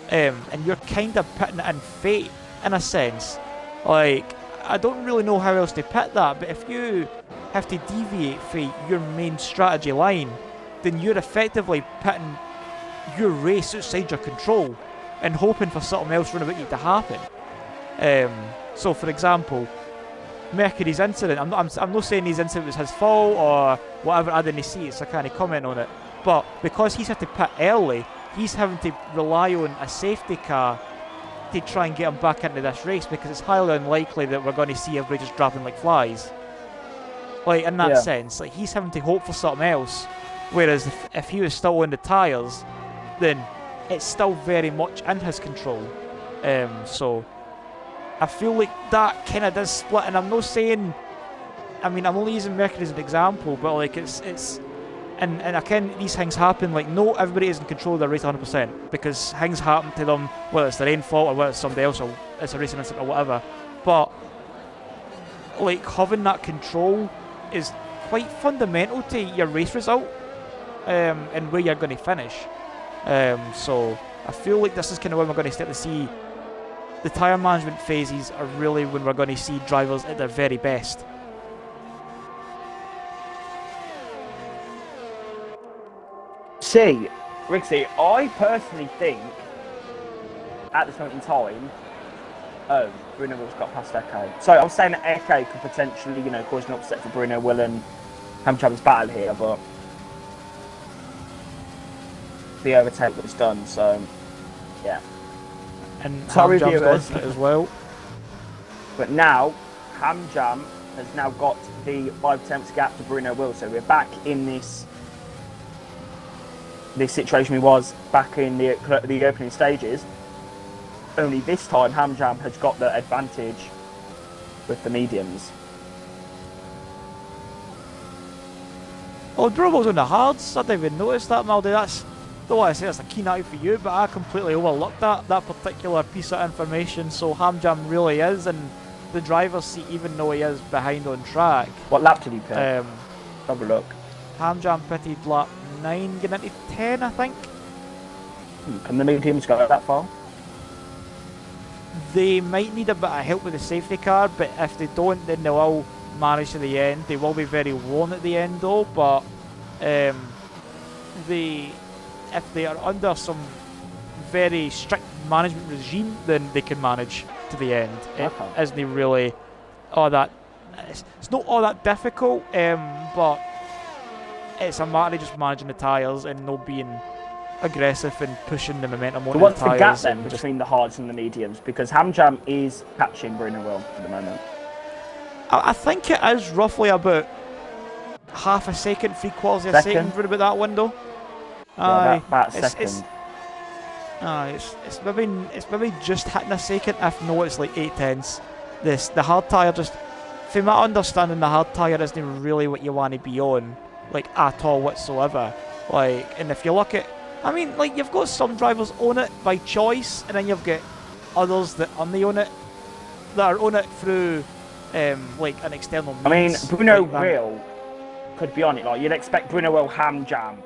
and you're kind of putting it in fate in a sense. Like, I don't really know how else to pit that, but if you have to deviate from your main strategy line, then you're effectively putting your race outside your control and hoping for something else around about you to happen. So, for example, Mercury's incident, I'm not saying his incident was his fault or whatever, I didn't see it, so I can't comment on it. But because he's had to pit early, he's having to rely on a safety car to try and get him back into this race because it's highly unlikely that we're going to see everybody just dropping like flies. Like, in that sense, like he's having to hope for something else. Whereas if he was still on the tyres, then it's still very much in his control. So I feel like that kind of does split, and I'm not saying, I mean, I'm only using Mercury as an example, but like and again, these things happen, like not everybody is in control of their race 100%, because things happen to them, whether it's their own fault or whether it's somebody else or it's a racing incident or whatever, but like having that control is quite fundamental to your race result, and where you're going to finish. So I feel like this is kind of when we're going to start to see the tyre management phases are really when we're going to see drivers at their very best. See, Rixie, I personally think at this moment in time, Bruno Will's got past Eke. So I was saying that Eke could potentially, cause an upset for Bruno Will and Hamilton's battle here, but the overtake was done, so yeah. And Sorry, Hamjam's viewers. done it as well. But now, Hamjam has now got the 5 tenths gap to Bruno Will, so we're back in this situation we was back in the opening stages. Only this time, Hamjam has got the advantage with the mediums. Oh, Brobo's on the hards. I didn't even notice that, Maldy. Don't want to say that's a keen eye for you, but I completely overlooked that particular piece of information. So Hamjam really is in the driver's seat, even though he is behind on track. What lap did he pit? Have a look. Hamjam pitted lap 9, getting into 10, I think. Can the mediums go that far? They might need a bit of help with the safety car, but if they don't, then they will manage to the end. They will be very worn at the end, though. But if they are under some very strict management regime, then they can manage to the end. It isn't really all that. It's not all that difficult, but it's a matter of just managing the tyres and not being aggressive and pushing the momentum on So the what's the gap tyres. then between the hards and the mediums? Because Hamjam is catching Bruno Will at the moment. I think it is roughly about half a second, 3/4 of a second, round about that window. Yeah, about a second. It's maybe just hitting a second. If not, it's like 8/10. The hard tyre just, from my understanding, the hard tyre isn't really what you want to be on, like at all whatsoever. Like, and if you look at, I mean, like you've got some drivers on it by choice, and then you've got others that aren't on it, that are on it through like an external means. I mean, Bruno like Will could be on it. Like you'd expect Bruno Will, Hamjam,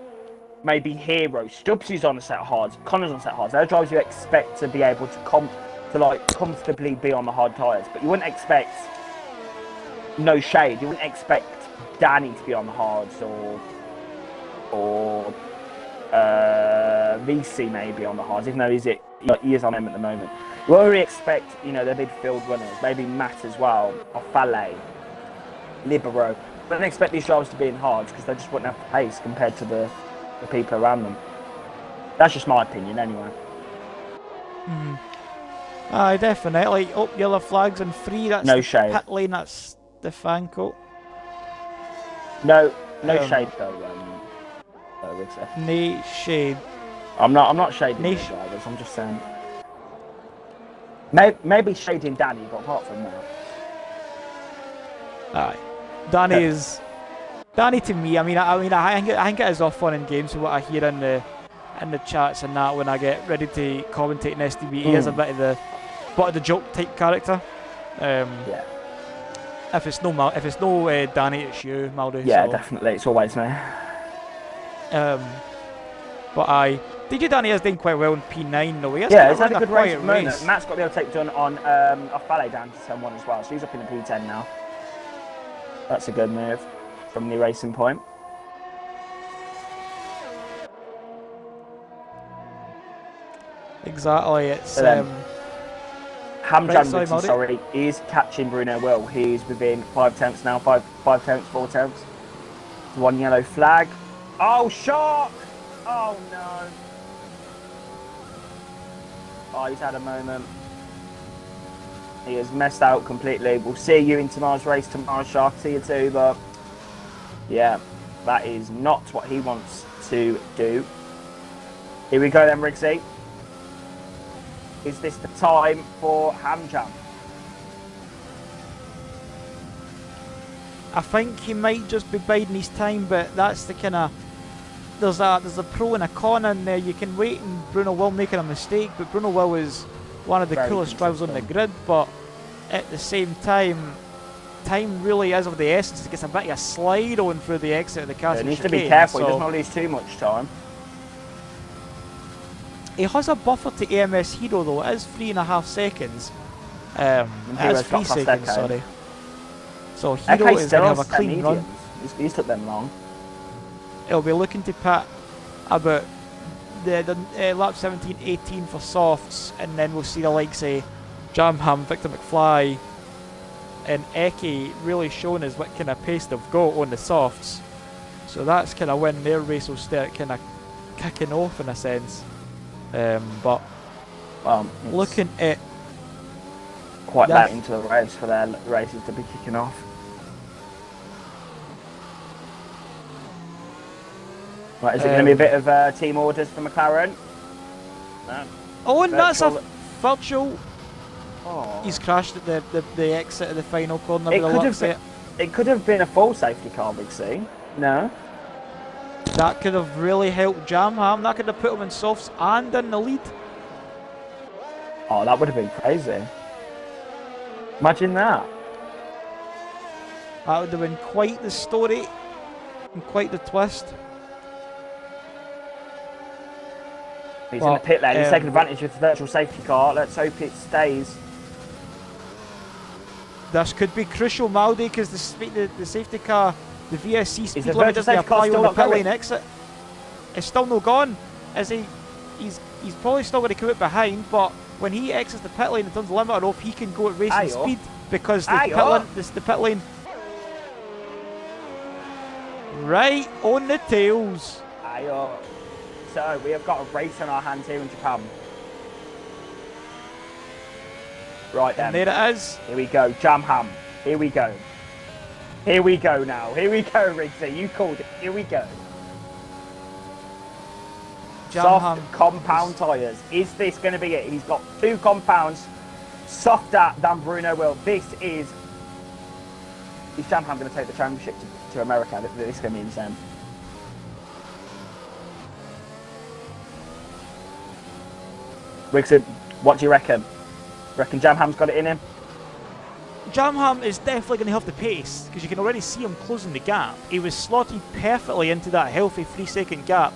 maybe Hero, Stubbsy's on a set of hards, Connor's on a set of hards. They're drivers you expect to be able to comfortably be on the hard tyres, but you wouldn't expect, no shade, you wouldn't expect Danny to be on the hards or VC maybe on the hards, even though he is on them at the moment. We already expect, the midfield runners, maybe Matt as well, or Fale, Libero. We don't expect these drivers to be in hards because they just wouldn't have the pace compared to the people around them. That's just my opinion anyway. Aye, definitely. Oh, yellow flags and 3. That's no shade. Pit lane. That's Stefanko. No shade though. No shade. I'm not shading the drivers. I'm just saying. Maybe shading Danny, but apart from that. Aye, Danny to me. I think it is all fun and games from what I hear in the chats and that when I get ready to commentate in STB. He is a bit of the joke type character. Yeah. If it's no Danny, it's you, Maldo. Yeah, so. Definitely. It's always me. But DJ Danny is doing quite well in P9 though. He's had a good race. Matt's got the overtake done on a Fale down to 10-1 as well, so he's up in the P10 now. That's a good move from the racing point. Exactly, it's Hamjam is catching Bruno Will. He's within 5 tenths now, 4 tenths. 1 yellow flag. Oh, shark! Oh no. Oh, he's had a moment. He has messed out completely. We'll see you in tomorrow's race tomorrow, Shark. See you too, but yeah, that is not what he wants to do. Here we go then, Riggsy. Is this the time for Hamjam? I think he might just be biding his time, but that's the kind of... There's a pro and a con in there. You can wait and Bruno Will making a mistake, but Bruno Will is one of the coolest drivers on the grid, but at the same time really is of the essence. It gets a bit of a slide on through the exit of the castle. He needs to be careful, he doesn't want to lose too much time. He has a buffer to AMS Hero though, it is 3.5 seconds. It is 3 seconds, sorry. So Hero is going to have a clean run. He's took them long. He'll be looking to pit about the lap 17-18 for softs, and then we'll see the likes of Jamham, Victor McFly and Eki really showing us what kind of pace they've got on the softs. So that's kind of when their race will start kind of kicking off in a sense. But looking at quite late into the race for their races to be kicking off. Right, is it going to be a bit of team orders for McLaren? No. Oh, and that's a virtual. Oh. He's crashed at the exit of the final corner with a lock set. It could have been a full safety car, Big C. No. That could have really helped Jamham. That could have put him in softs and in the lead. Oh, that would have been crazy. Imagine that. That would have been quite the story and quite the twist. He's in the pit lane. He's taking advantage of the virtual safety car. Let's hope it stays. This could be crucial, Maldi, because the safety car, the VSC speed the limit doesn't apply on the pit going? lane exit. It's still not gone. Is he? He's He's probably still going to come out behind, but when he exits the pit lane and turns the limiter off, he can go at racing speed because the pit lane right on the tails. So we have got a race on our hands here in Japan. Right then. And there it is. Here we go, Jam Ham. Here we go. Here we go now. Here we go, Riggsy. You called it. Here we go. Soft compound tyres. Is this going to be it? He's got 2 compounds softer than Bruno will. Is Jam Ham going to take the championship to America? This is going to be insane. Riggsy, what do you reckon? Reckon Jam Ham's got it in him? Jam Ham is definitely going to have the pace because you can already see him closing the gap. He was slotted perfectly into that healthy 3-second gap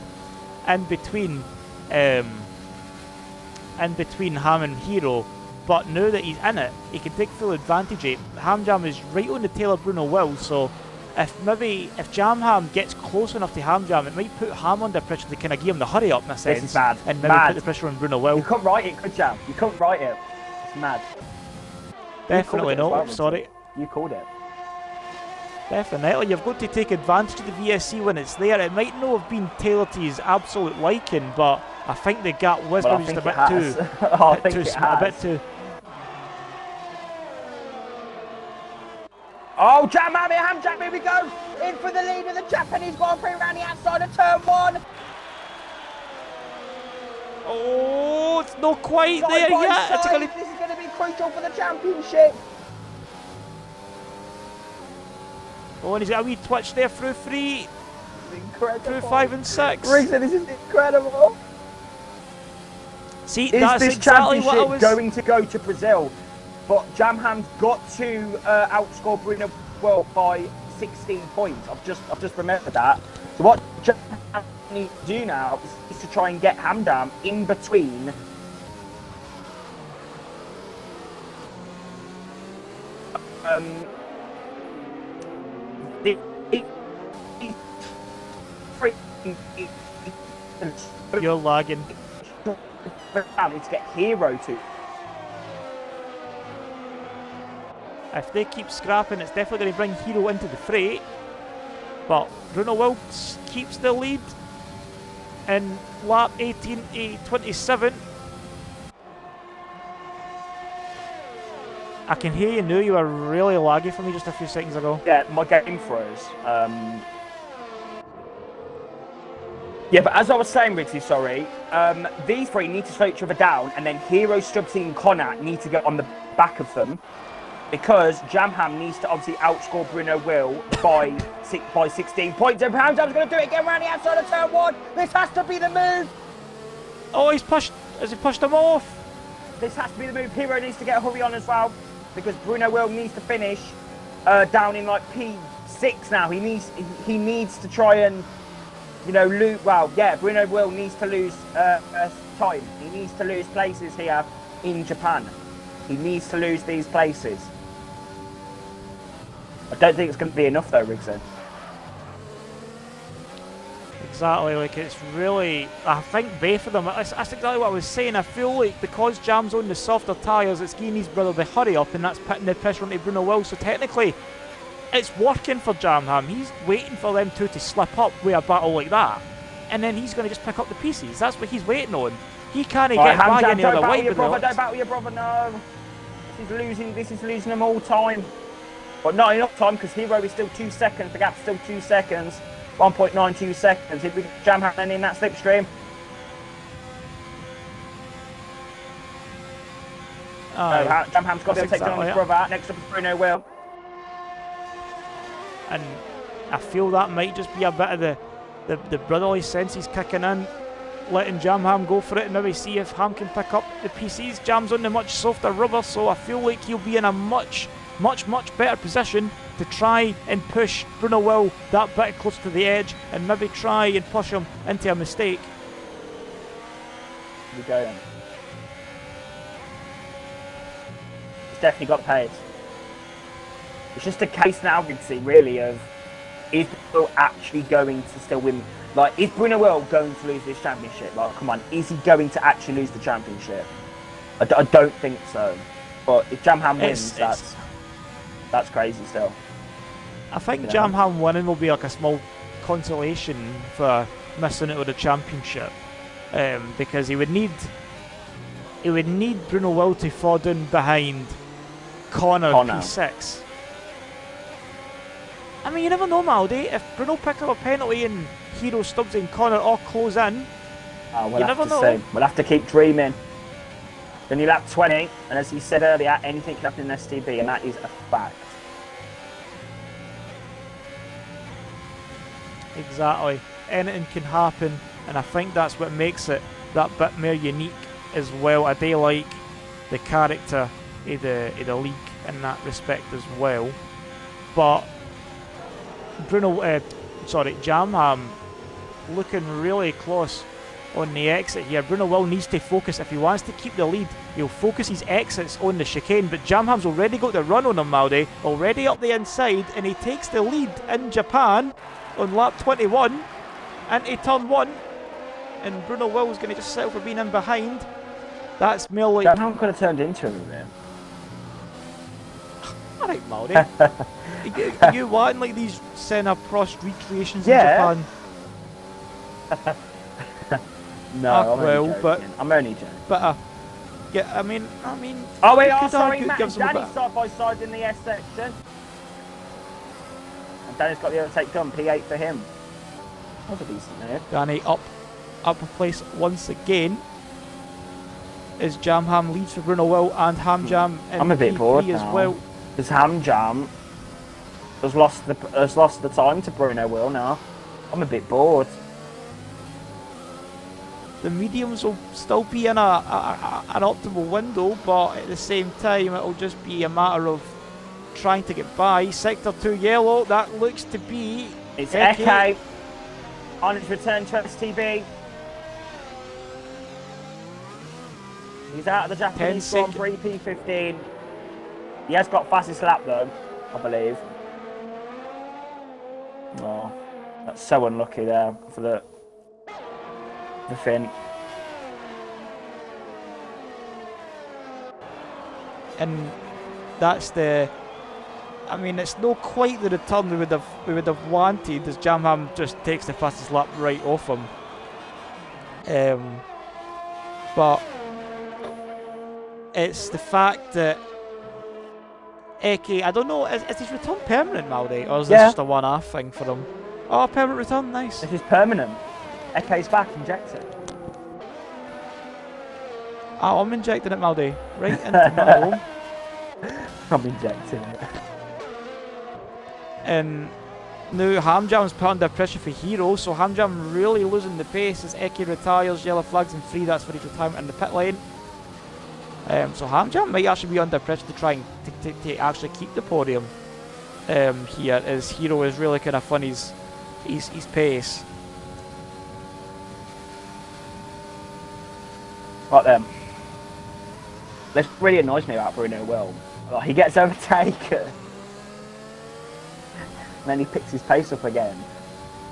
in between Ham and Hero, but now that he's in it, he can take full advantage of it. Ham Jam is right on the tail of Bruno Will, so if Jam Ham gets close enough to Ham Jam, it might put Ham under pressure to kind of give him the hurry up in a sense. This is mad. And maybe put the pressure on Bruno Will. You couldn't write it, could Jam? You couldn't write it. It's mad. Definitely not, well, sorry. You called it. Definitely, you've got to take advantage of the VSC when it's there. It might not have been tailored to his absolute liking, but I think the gap was just a bit too... a bit too... Oh, Jam Ham Jam, here we go! In for the lead of the Japanese Grand Prix around the outside of turn 1. Oh, it's not quite there yet. This is going to be crucial for the championship. Oh, and he's got a wee twitch there through 3. Incredible. Through 5 and 6. Riggsy, this is incredible. See, is that's this exactly championship what I was... going to go to Brazil? But Jam Ham's got to outscore Bruno Will by 16 points. I've just remembered that. So what Jam Ham needs to do now is to try and get Hamdam in between You're lagging. to get Hero to. If they keep scrapping, it's definitely going to bring Hero into the fray. But Bruno Will keeps the lead in lap 18 to 27. I can hear you now. You were really laggy for me just a few seconds ago. Yeah, my game froze. Yeah, but as I was saying, Riggsy, sorry, these 3 need to slow each other down, and then Hero, Stubbsy and Connacht need to get on the back of them, because Jam Ham needs to obviously outscore Bruno Will by 16 points. And Ham Jam's going to do it again around the outside of turn 1. This has to be the move. Oh, he's pushed. Has he pushed him off? This has to be the move. Hero needs to get a hurry on as well, because Bruno Will needs to finish down in like P6 now. He needs to try and, you know, lose. Well, yeah, Bruno Will needs to lose time. He needs to lose places here in Japan. He needs to lose these places. I don't think it's going to be enough though, Riggsy. Exactly, like it's really, I think both of them, that's exactly what I was saying. I feel like because Jam's on the softer tyres, it's giving his brother the hurry up, and that's putting the pressure onto Bruno Will. So technically, it's working for Jam Ham. He's waiting for them two to slip up with a battle like that, and then he's going to just pick up the pieces. That's what he's waiting on. He can't get back any other way. Don't battle your brother, no. This is losing him all time. But not enough time, because Hero is still 2 seconds. The gap's still 2 seconds. 1.92 seconds. If we Jam Ham in that slipstream. Jam Ham's got to take down his brother. Next up is Bruno Will. And I feel that might just be a bit of the brotherly sense he's kicking in, letting Jam Ham go for it and maybe see if Ham can pick up the pieces. Jam's on the much softer rubber, so I feel like he'll be in a much better position to try and push Bruno Will that bit closer to the edge and maybe try and push him into a mistake. Here we go then. He's definitely got the pace. It's just a case now, Riggsy, really, of is Will actually going to still win? Like, is Bruno Will going to lose this championship? Like, come on, is he going to actually lose the championship? I don't think so. But if Jamham wins, that's crazy still. I think Jamham winning will be like a small consolation for missing out on the championship, because he would need Bruno Will to fall down behind Connor. P6. I mean, you never know, Maldy. If Bruno pick up a penalty and Hero stubs and Connor all close in, you never know. We'll have to keep dreaming. Then you'll have 20, and as he said earlier, anything can happen in STB, and that is a fact. Exactly. Anything can happen, and I think that's what makes it that bit more unique as well. I do like the character of the league in that respect as well. But Jamham looking really close on the exit here. Bruno Will needs to focus. If he wants to keep the lead, he'll focus his exits on the chicane, but Jamham's already got the run on him, Maldy, already up the inside, and he takes the lead in Japan on lap 21 into turn 1, and Bruno Will's going to just settle for being in behind. That's more like... Jamham could have turned into him then. Alright, Maldy. You want like these Senna Prost recreations in Japan? No, I'm only joking. But yeah, I mean. Oh wait, sorry, Matt and Danny side by side in the S section. And Danny's got the overtake done. P8 for him. That was a decent move. Danny up a place once again. As Jamham leads for Bruno Will and Hamjam in I'm a bit bored as now. well. Because Hamjam has lost the time to Bruno Will now. I'm a bit bored. The mediums will still be in an optimal window, but at the same time it'll just be a matter of trying to get by. Sector 2 yellow, that looks to be... It's Eke on his return to STB. He's out of the Japanese Grand Prix P15. He has got fastest lap though, I believe. Oh, that's so unlucky there for the Finn. And that's the... I mean, it's not quite the return we would have wanted, as Jamham just takes the fastest lap right off him. But it's the fact that Eke, I don't know, is his return permanent, Maldy, or is this just a one-off thing for him? Oh, permanent return, nice. This is permanent. Eke's back, inject it. Oh, I'm injecting it, Maldy. Right into my home. I'm injecting it. And now Hamjam's put under pressure for Hero, so Hamjam really losing the pace as Eke retires, yellow flags and 3, that's for his retirement in the pit lane. So Hamjam might actually be under pressure to try and to actually keep the podium here, as Hero is really kind of fun his pace. Right then. This really annoys me about Bruno Will. Like, he gets overtaken. And then he picks his pace up again.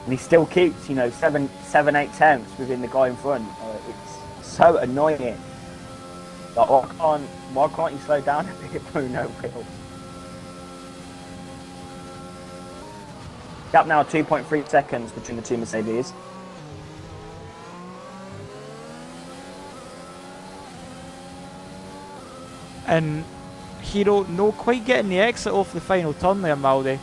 And he still keeps, 7, 8 tenths within the guy in front. It's so annoying. Like, why can't he slow down a bit, Bruno Will? Gap now 2.3 seconds between the two Mercedes. And Hero no quite getting the exit off the final turn there, Maldy.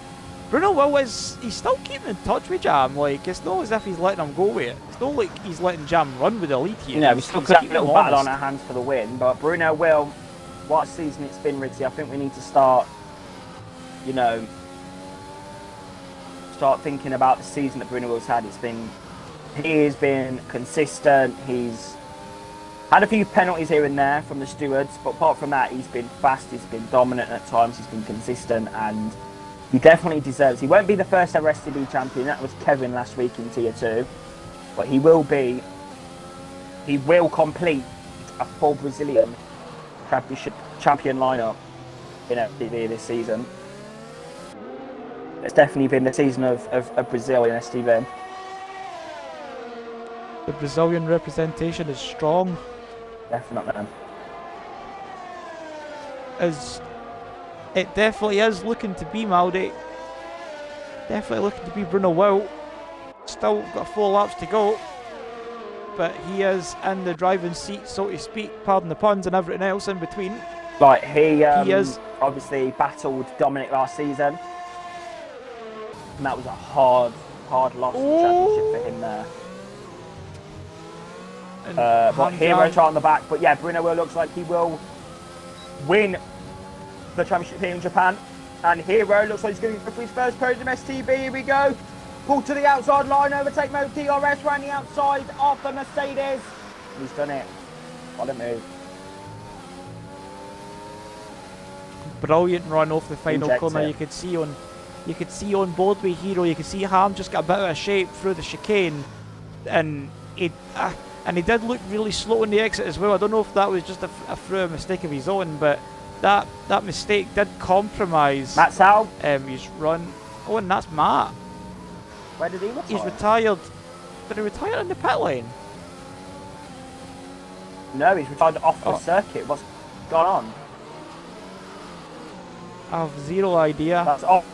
Bruno Will he's still keeping in touch with Jam, like, it's not as if he's letting him go with it. It's not like he's letting Jam run with the lead here. We still got a little battle on our hands for the win, but Bruno Will, what season it's been, Ritzy, I think we need to start, start thinking about the season that Bruno Will's had. He has been consistent, he's had a few penalties here and there from the stewards, but apart from that, he's been fast, he's been dominant at times, he's been consistent, and he definitely deserves. He won't be the first ever STB champion. That was Kevin last week in Tier 2, but he will complete a full Brazilian champion lineup in FTB this season. It's definitely been the season of Brazil in STB. The Brazilian representation is strong. Definitely. As it definitely is looking to be Maldi. Definitely looking to be Bruno Wilt. Still got 4 laps to go. But he is in the driving seat, so to speak, pardon the puns, and everything else in between. Like, he is obviously battled Dominic last season. And that was a hard loss in the championship for him there. But Hero's right on the back. But yeah, Bruno Will looks like he will win the championship here in Japan. And Hero looks like he's going to go for his first podium STB. Here we go. Pull to the outside line, overtake mode DRS, around the outside of the Mercedes. He's done it. What a move. Brilliant run off the final Inject corner. it. You could see on board with Hero. You could see Ham just got a bit out of shape through the chicane, and he did look really slow on the exit as well. I don't know if that was just a mistake of his own, but that mistake did compromise Matt Sal. his run. Oh, and that's Matt. Where did he retire? He's retired. Did he retire in the pit lane? No, he's retired off the circuit. What's gone on? I have zero idea. That's off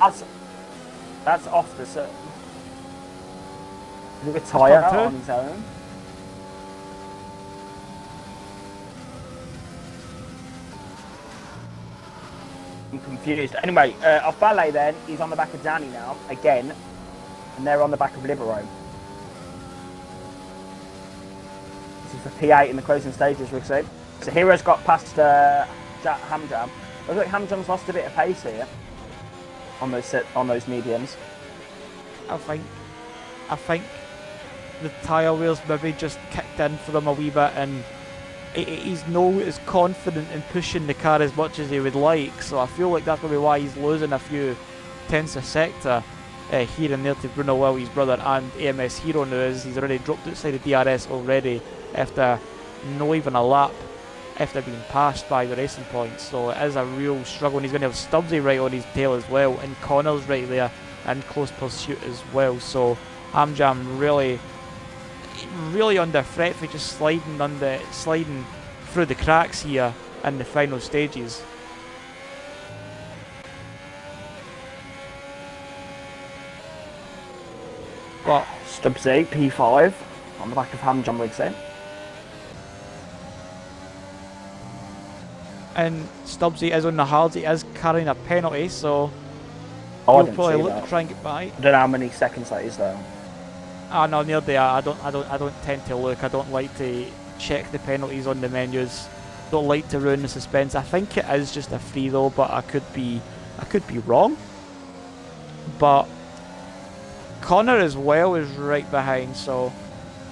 the circuit. Did he retire on his own? I'm confused. Anyway, off Ballet then, he's on the back of Danny now, again. And they're on the back of Libero. This is the P8 in the closing stages, we've seen. So Hero's got past Hamjam. Looks like Hamjam's lost a bit of pace here on those mediums. I think the tyre wheels maybe just kicked in for him a wee bit, and he's not as confident in pushing the car as much as he would like. So I feel like that's probably why he's losing a few tenths of sector. Here and there to Bruno Will, his brother, and AMS Hero now, as he's already dropped outside the DRS already after no even a lap after being passed by the racing points. So it is a real struggle, and he's going to have Stubbsy right on his tail as well, and Connor's right there in close pursuit as well. So Hamjam really under threat for just sliding through the cracks here in the final stages. But Stubbsy, P5, on the back of Hamjam, we'd say. And Stubbsy is on the hards. He is carrying a penalty, so I he'll probably look to try and get by. I don't know how many seconds that is though. Ah, no, near there. I don't tend to look. I don't like to check the penalties on the menus. Don't like to ruin the suspense. I think it is just a free though, but I could be wrong. But Connor as well is right behind, so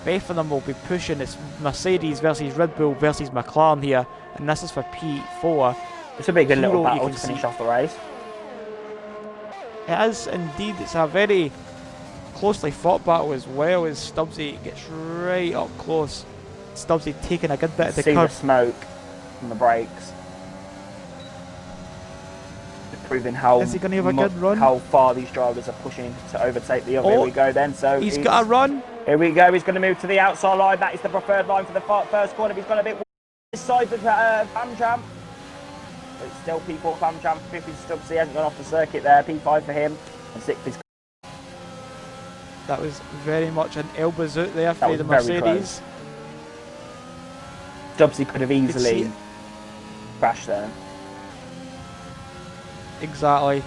both of them will be pushing. It's Mercedes versus Red Bull versus McLaren here, and this is for P4. It's a big Hero, little battle to finish off the race. It is indeed. It's a very closely fought battle as well, as Stubbsy gets right up close. Stubbsy taking a good bit of the See curb. the smoke from the brakes. Proving how Is he going to have a good run? How far these drivers are pushing to overtake the other. Here we go then. So he's got a run. Here we go. He's going to move to the outside line. That is the preferred line for the first corner. He's got a bit this side of Hamjam. But it's still P4 Hamjam. 5th is Stubbs. He hasn't gone off the circuit there. P5 for him. And 6th is. That was very much an elbows out there for the Mercedes. Stubbsy could have easily crashed there. Exactly.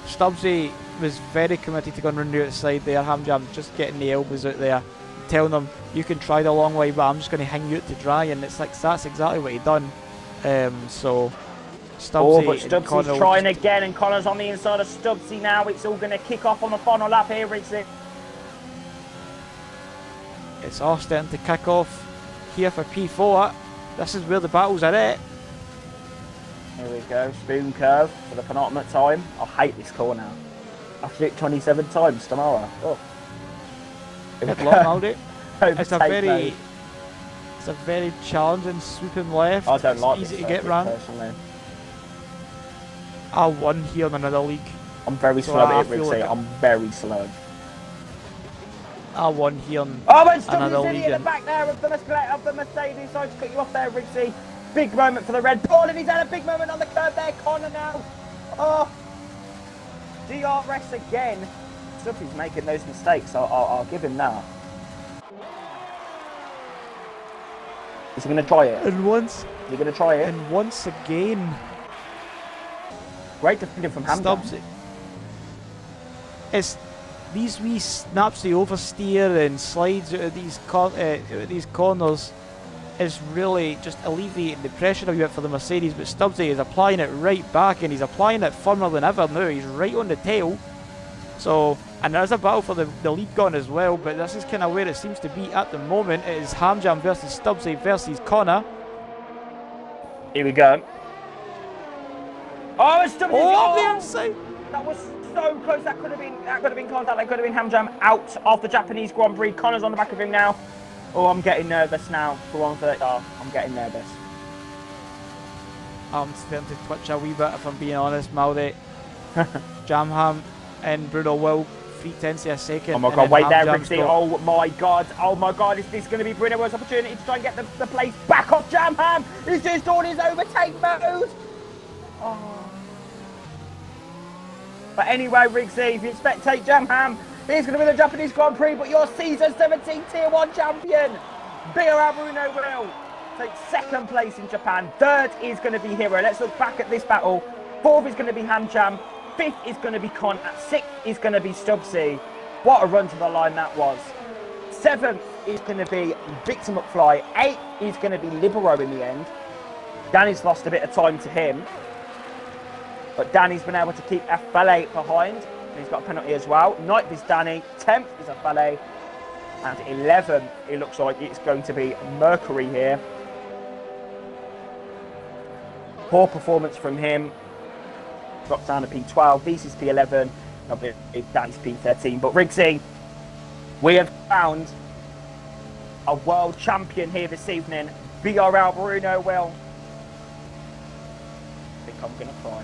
Stubbsy was very committed to going around the outside there. Hamjam just getting the elbows out there, telling them you can try the long way, but I'm just going to hang you out to dry. And it's like that's exactly what he done. So Stubbsy, but Stubbsy's trying again, and Connor's on the inside of Stubbsy now. It's all going to kick off on the final lap here. It's all starting to kick off here for P4. This is where the battles are at. Here we go, spoon curve for the penultimate time. I hate this corner. I have to do it 27 times tomorrow. Oh. Good luck, Maldi. It's a very challenging sweeping left. I don't like it's easy this to get round. personally. I won here in another league. I'm very So slow I at it, feel Rixie. like I'm very slow. I won here on Oh, and another Stubbs league. in the back there of the Mercedes. Sorry to cut you off there, Rixie. Big moment for the Red Bull, and he's had a big moment on the curb there. Connor now. Oh, DRS again. Stubbs is making those mistakes. I'll give him that. Is he going to try it? And once, Is he going to try it? and once again, Great defending from Hamdan. Stubbs. It's these wee snaps, the oversteer and slides out of these corners is really just alleviating the pressure a bit for the Mercedes. But Stubbsy is applying it right back, and he's applying it firmer than ever now. He's right on the tail. So, and there's a battle for the lead gone as well, but this is kind of where it seems to be at the moment. It is Hamjam versus Stubbsy versus Connor. Here we go. Oh, it's Stubbsy! Oh, the inside! That was so close. That could have been contact. That could have been Hamjam out of the Japanese Grand Prix. Connor's on the back of him now. Oh, I'm getting nervous now. For 130. Oh, I'm getting nervous. I'm starting to twitch a wee bit if I'm being honest, Maldy. Jamham and Bruno Will, 3/10 a second. Oh my god, wait there, Hamjam's Rixie. got- Oh my god, is this going to be Bruno Will's opportunity to try and get the place back off Jamham? He's just on his overtake mode. Oh. But anyway, Rixie, if you spectate Jamham, he's going to win the Japanese Grand Prix, but your Season 17 Tier 1 champion, BRL Bruno Will, takes second place in Japan. Third is going to be Hero. Let's look back at this battle. Fourth is going to be Hamjam. Fifth is going to be Con. Sixth is going to be Stubbsy. What a run to the line that was. Seventh is going to be Victor McFly. Eighth is going to be Libero in the end. Danny's lost a bit of time to him. But Danny's been able to keep Afale behind. And he's got a penalty as well. Ninth is Danny. 10th is Afale. And 11th, it looks like it's going to be Mercury here. Poor performance from him. Drops down to P12. This is P11. Danny's P13. But Rixie, we have found a world champion here this evening. BRL Bruno Will. I think I'm going to cry.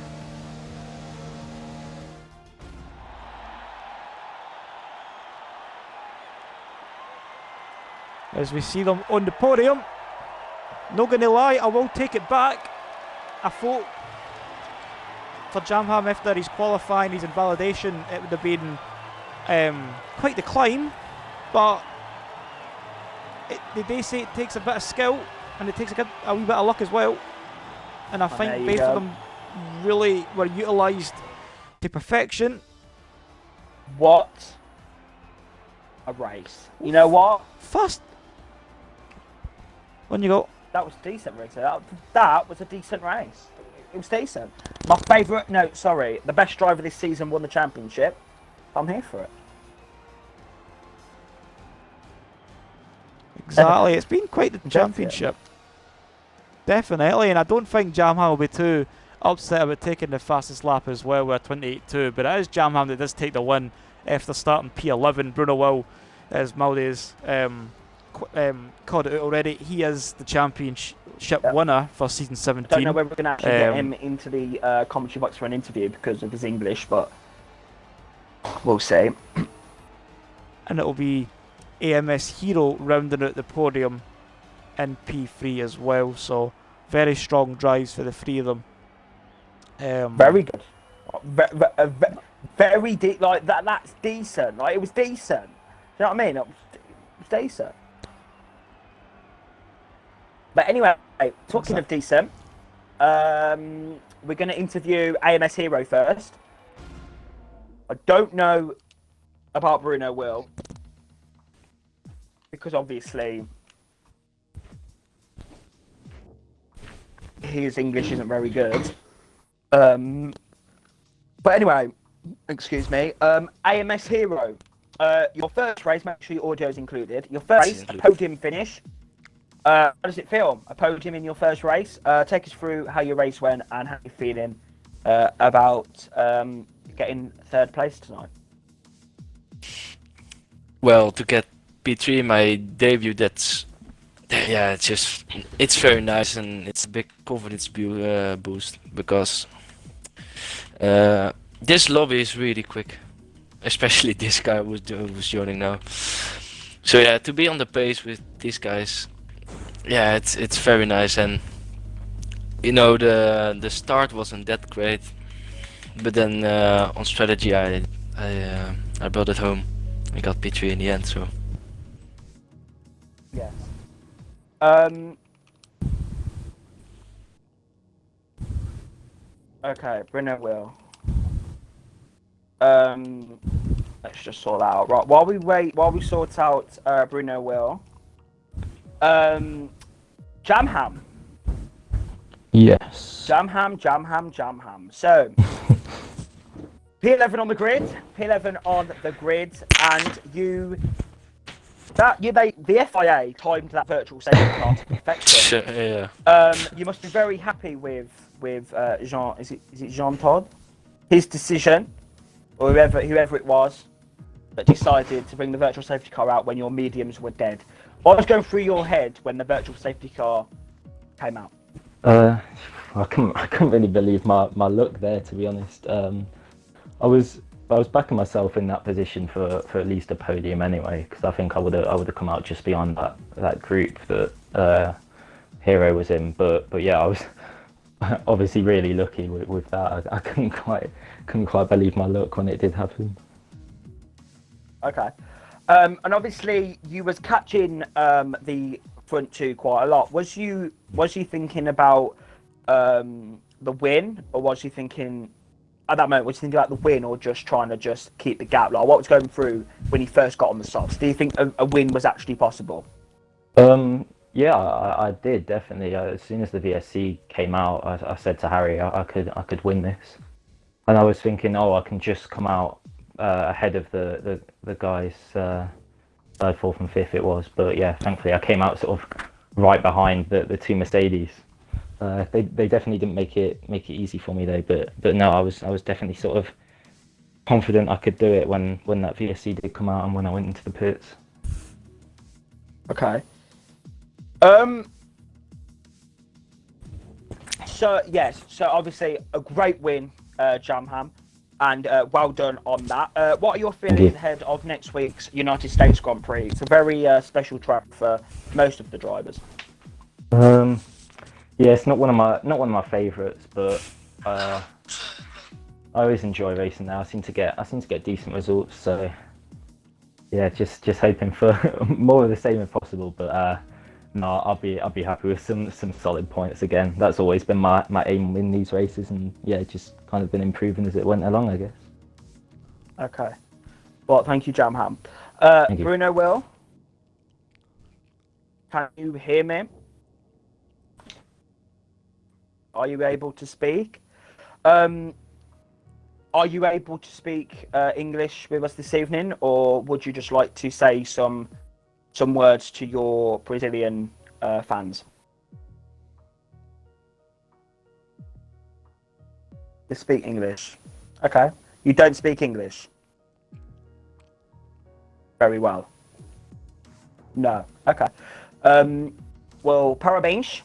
As we see them on the podium. Not gonna lie, I will take it back. I thought for Jamham after his qualifying, his invalidation, it would have been quite the climb, but they say it takes a bit of skill and it takes a wee bit of luck as well, and I think both of them really were utilised to perfection. What a race. You know what? Fast. On you go. That was decent, Rita. That was a decent race. It was decent. My favourite, no, sorry, the best driver this season won the championship. I'm here for it. Exactly, it's been quite the championship. Definitely, and I don't think Jamham will be too upset about taking the fastest lap as well with 28.2, but it is Jamham that does take the win after starting P11. Bruno Will, as Maldy's called it out already, he is the championship winner for season 17. I don't know whether we're going to actually get him into the commentary box for an interview because of his English, but we'll see. And it'll be AMS Hero rounding out the podium in P3 as well, so very strong drives for the three of them. Very good. Very like that. That's decent. Like, it was decent. You know what I mean? It was decent. But anyway, talking of decent, we're going to interview AMS Hero first. I don't know about Bruno Will, because obviously his English isn't very good. But anyway, excuse me. AMS Hero, your first race, make sure your audio is included. Your first race, a podium finish. How does it feel? A podium in your first race? Take us through how your race went and how you're feeling about getting third place tonight. Well, to get P3 my debut, it's very nice, and it's a big confidence boost because This lobby is really quick, especially this guy was joining now. So yeah, to be on the pace with these guys, yeah, it's very nice. And you know, the start wasn't that great, but then on strategy I brought it home. I got P3 in the end, so. Yes. Okay, Bruno will. Let's just sort that out. Right, while we sort out Bruno will. Jamham. Yes. Jamham. So, P11 on the grid, and the FIA timed that virtual safety car to perfection. Yeah. You must be very happy with Jean. Is it Jean Todt? His decision, or whoever it was, that decided to bring the virtual safety car out when your mediums were dead. What was going through your head when the virtual safety car came out? I couldn't really believe my luck there, to be honest. I was backing myself in that position for at least a podium anyway, because I think I would have come out just beyond that group that Hero was in. But yeah, I was obviously really lucky with that. I couldn't quite believe my luck when it did happen. Okay, and obviously you was catching the front two quite a lot. Was you thinking about the win, or was you thinking at that moment? Was you thinking about the win, or just trying to keep the gap? Like, what was going through when you first got on the softs? Do you think a win was actually possible? Yeah, I did definitely. As soon as the VSC came out, I said to Harry, I could win this, and I was thinking, oh, I can just come out ahead of the guys third, fourth, and fifth it was. But yeah, thankfully I came out sort of right behind the two Mercedes. They definitely didn't make it easy for me though. But no, I was definitely sort of confident I could do it when that VSC did come out and when I went into the pits. Okay. So yes, so obviously a great win, Jamham, and well done on that. What are your feelings ahead of next week's United States Grand Prix? It's a very special track for most of the drivers. Yeah, it's not one of my favourites, but I always enjoy racing there. I seem to get decent results, so yeah, just hoping for more of the same if possible. But no, I'll be happy with some solid points again. That's always been my aim in these races, and yeah, just kind of been improving as it went along, I guess. Okay. Well, thank you, Jamham. Thank you. Bruno Will, can you hear me? Are you able to speak? Are you able to speak English with us this evening, or would you just like to say some words to your Brazilian fans? You speak English. Okay. You don't speak English? Very well. No. Okay. Well, parabéns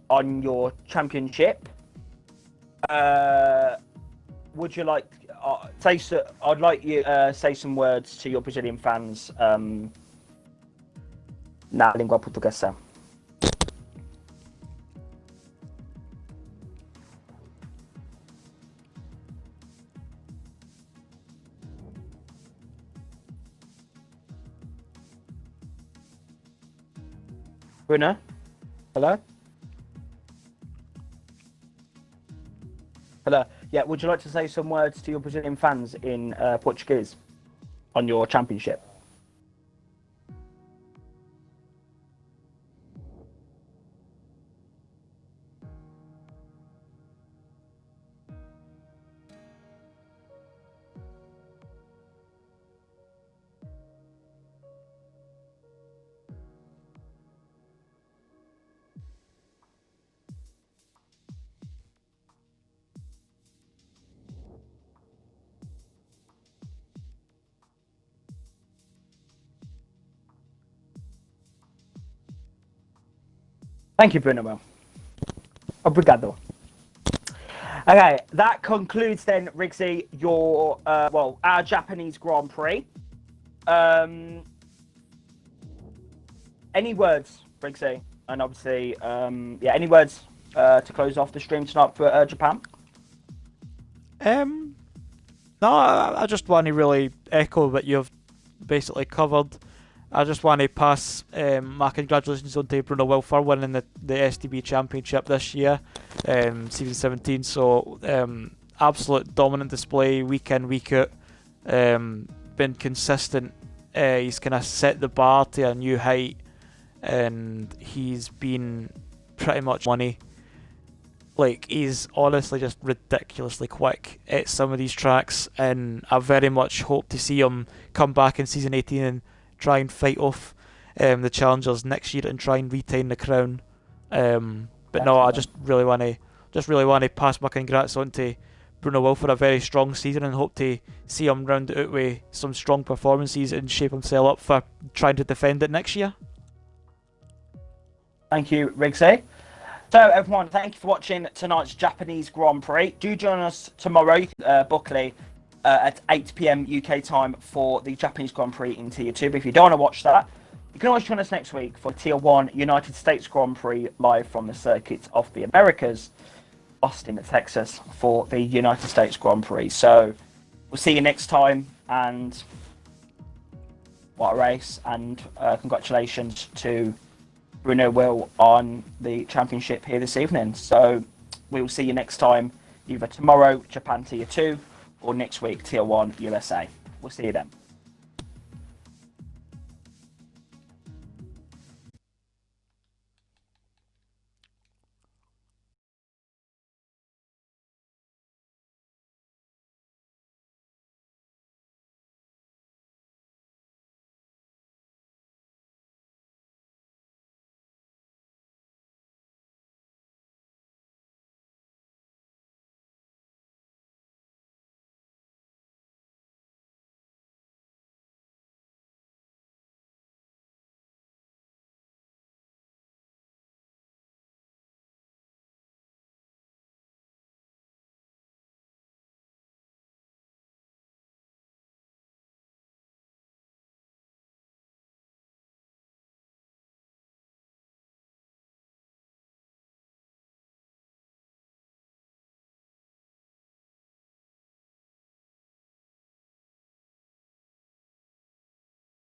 on your championship. Would you like I'd like you say some words to your Brazilian fans na língua portuguesa. Bruno? Hello? Hello. Yeah, would you like to say some words to your Brazilian fans in Portuguese on your championship? Thank you, Bruno. Obrigado. Okay, that concludes then, Riggsy, your our Japanese Grand Prix. Any words, Riggsy? And obviously, any words to close off the stream tonight for Japan? No, I just want to really echo what you've basically covered. I just want to pass my congratulations on to Bruno Wilfer winning the STB Championship this year, season 17. So absolute dominant display week in, week out. Been consistent. He's kind of set the bar to a new height, and he's been pretty much money. Like, he's honestly just ridiculously quick at some of these tracks, and I very much hope to see him come back in season 18 and try and fight off the challengers next year and try and retain the crown. But no, I just really want to pass my congrats on to Bruno Will for a very strong season, and hope to see him round it out with some strong performances and shape himself up for trying to defend it next year. Thank you, Riggsy. So everyone, thank you for watching tonight's Japanese Grand Prix. Do join us tomorrow, Buckley, at 8 PM UK time for the Japanese Grand Prix in Tier 2. But if you don't want to watch that, you can always join us next week for Tier 1 United States Grand Prix live from the circuit of the Americas, Austin, Texas, for the United States Grand Prix. So we'll see you next time, and what a race, and congratulations to Bruno Will on the championship here this evening. So we will see you next time, either tomorrow, Japan Tier 2, or next week, Tier 1, USA. We'll see you then.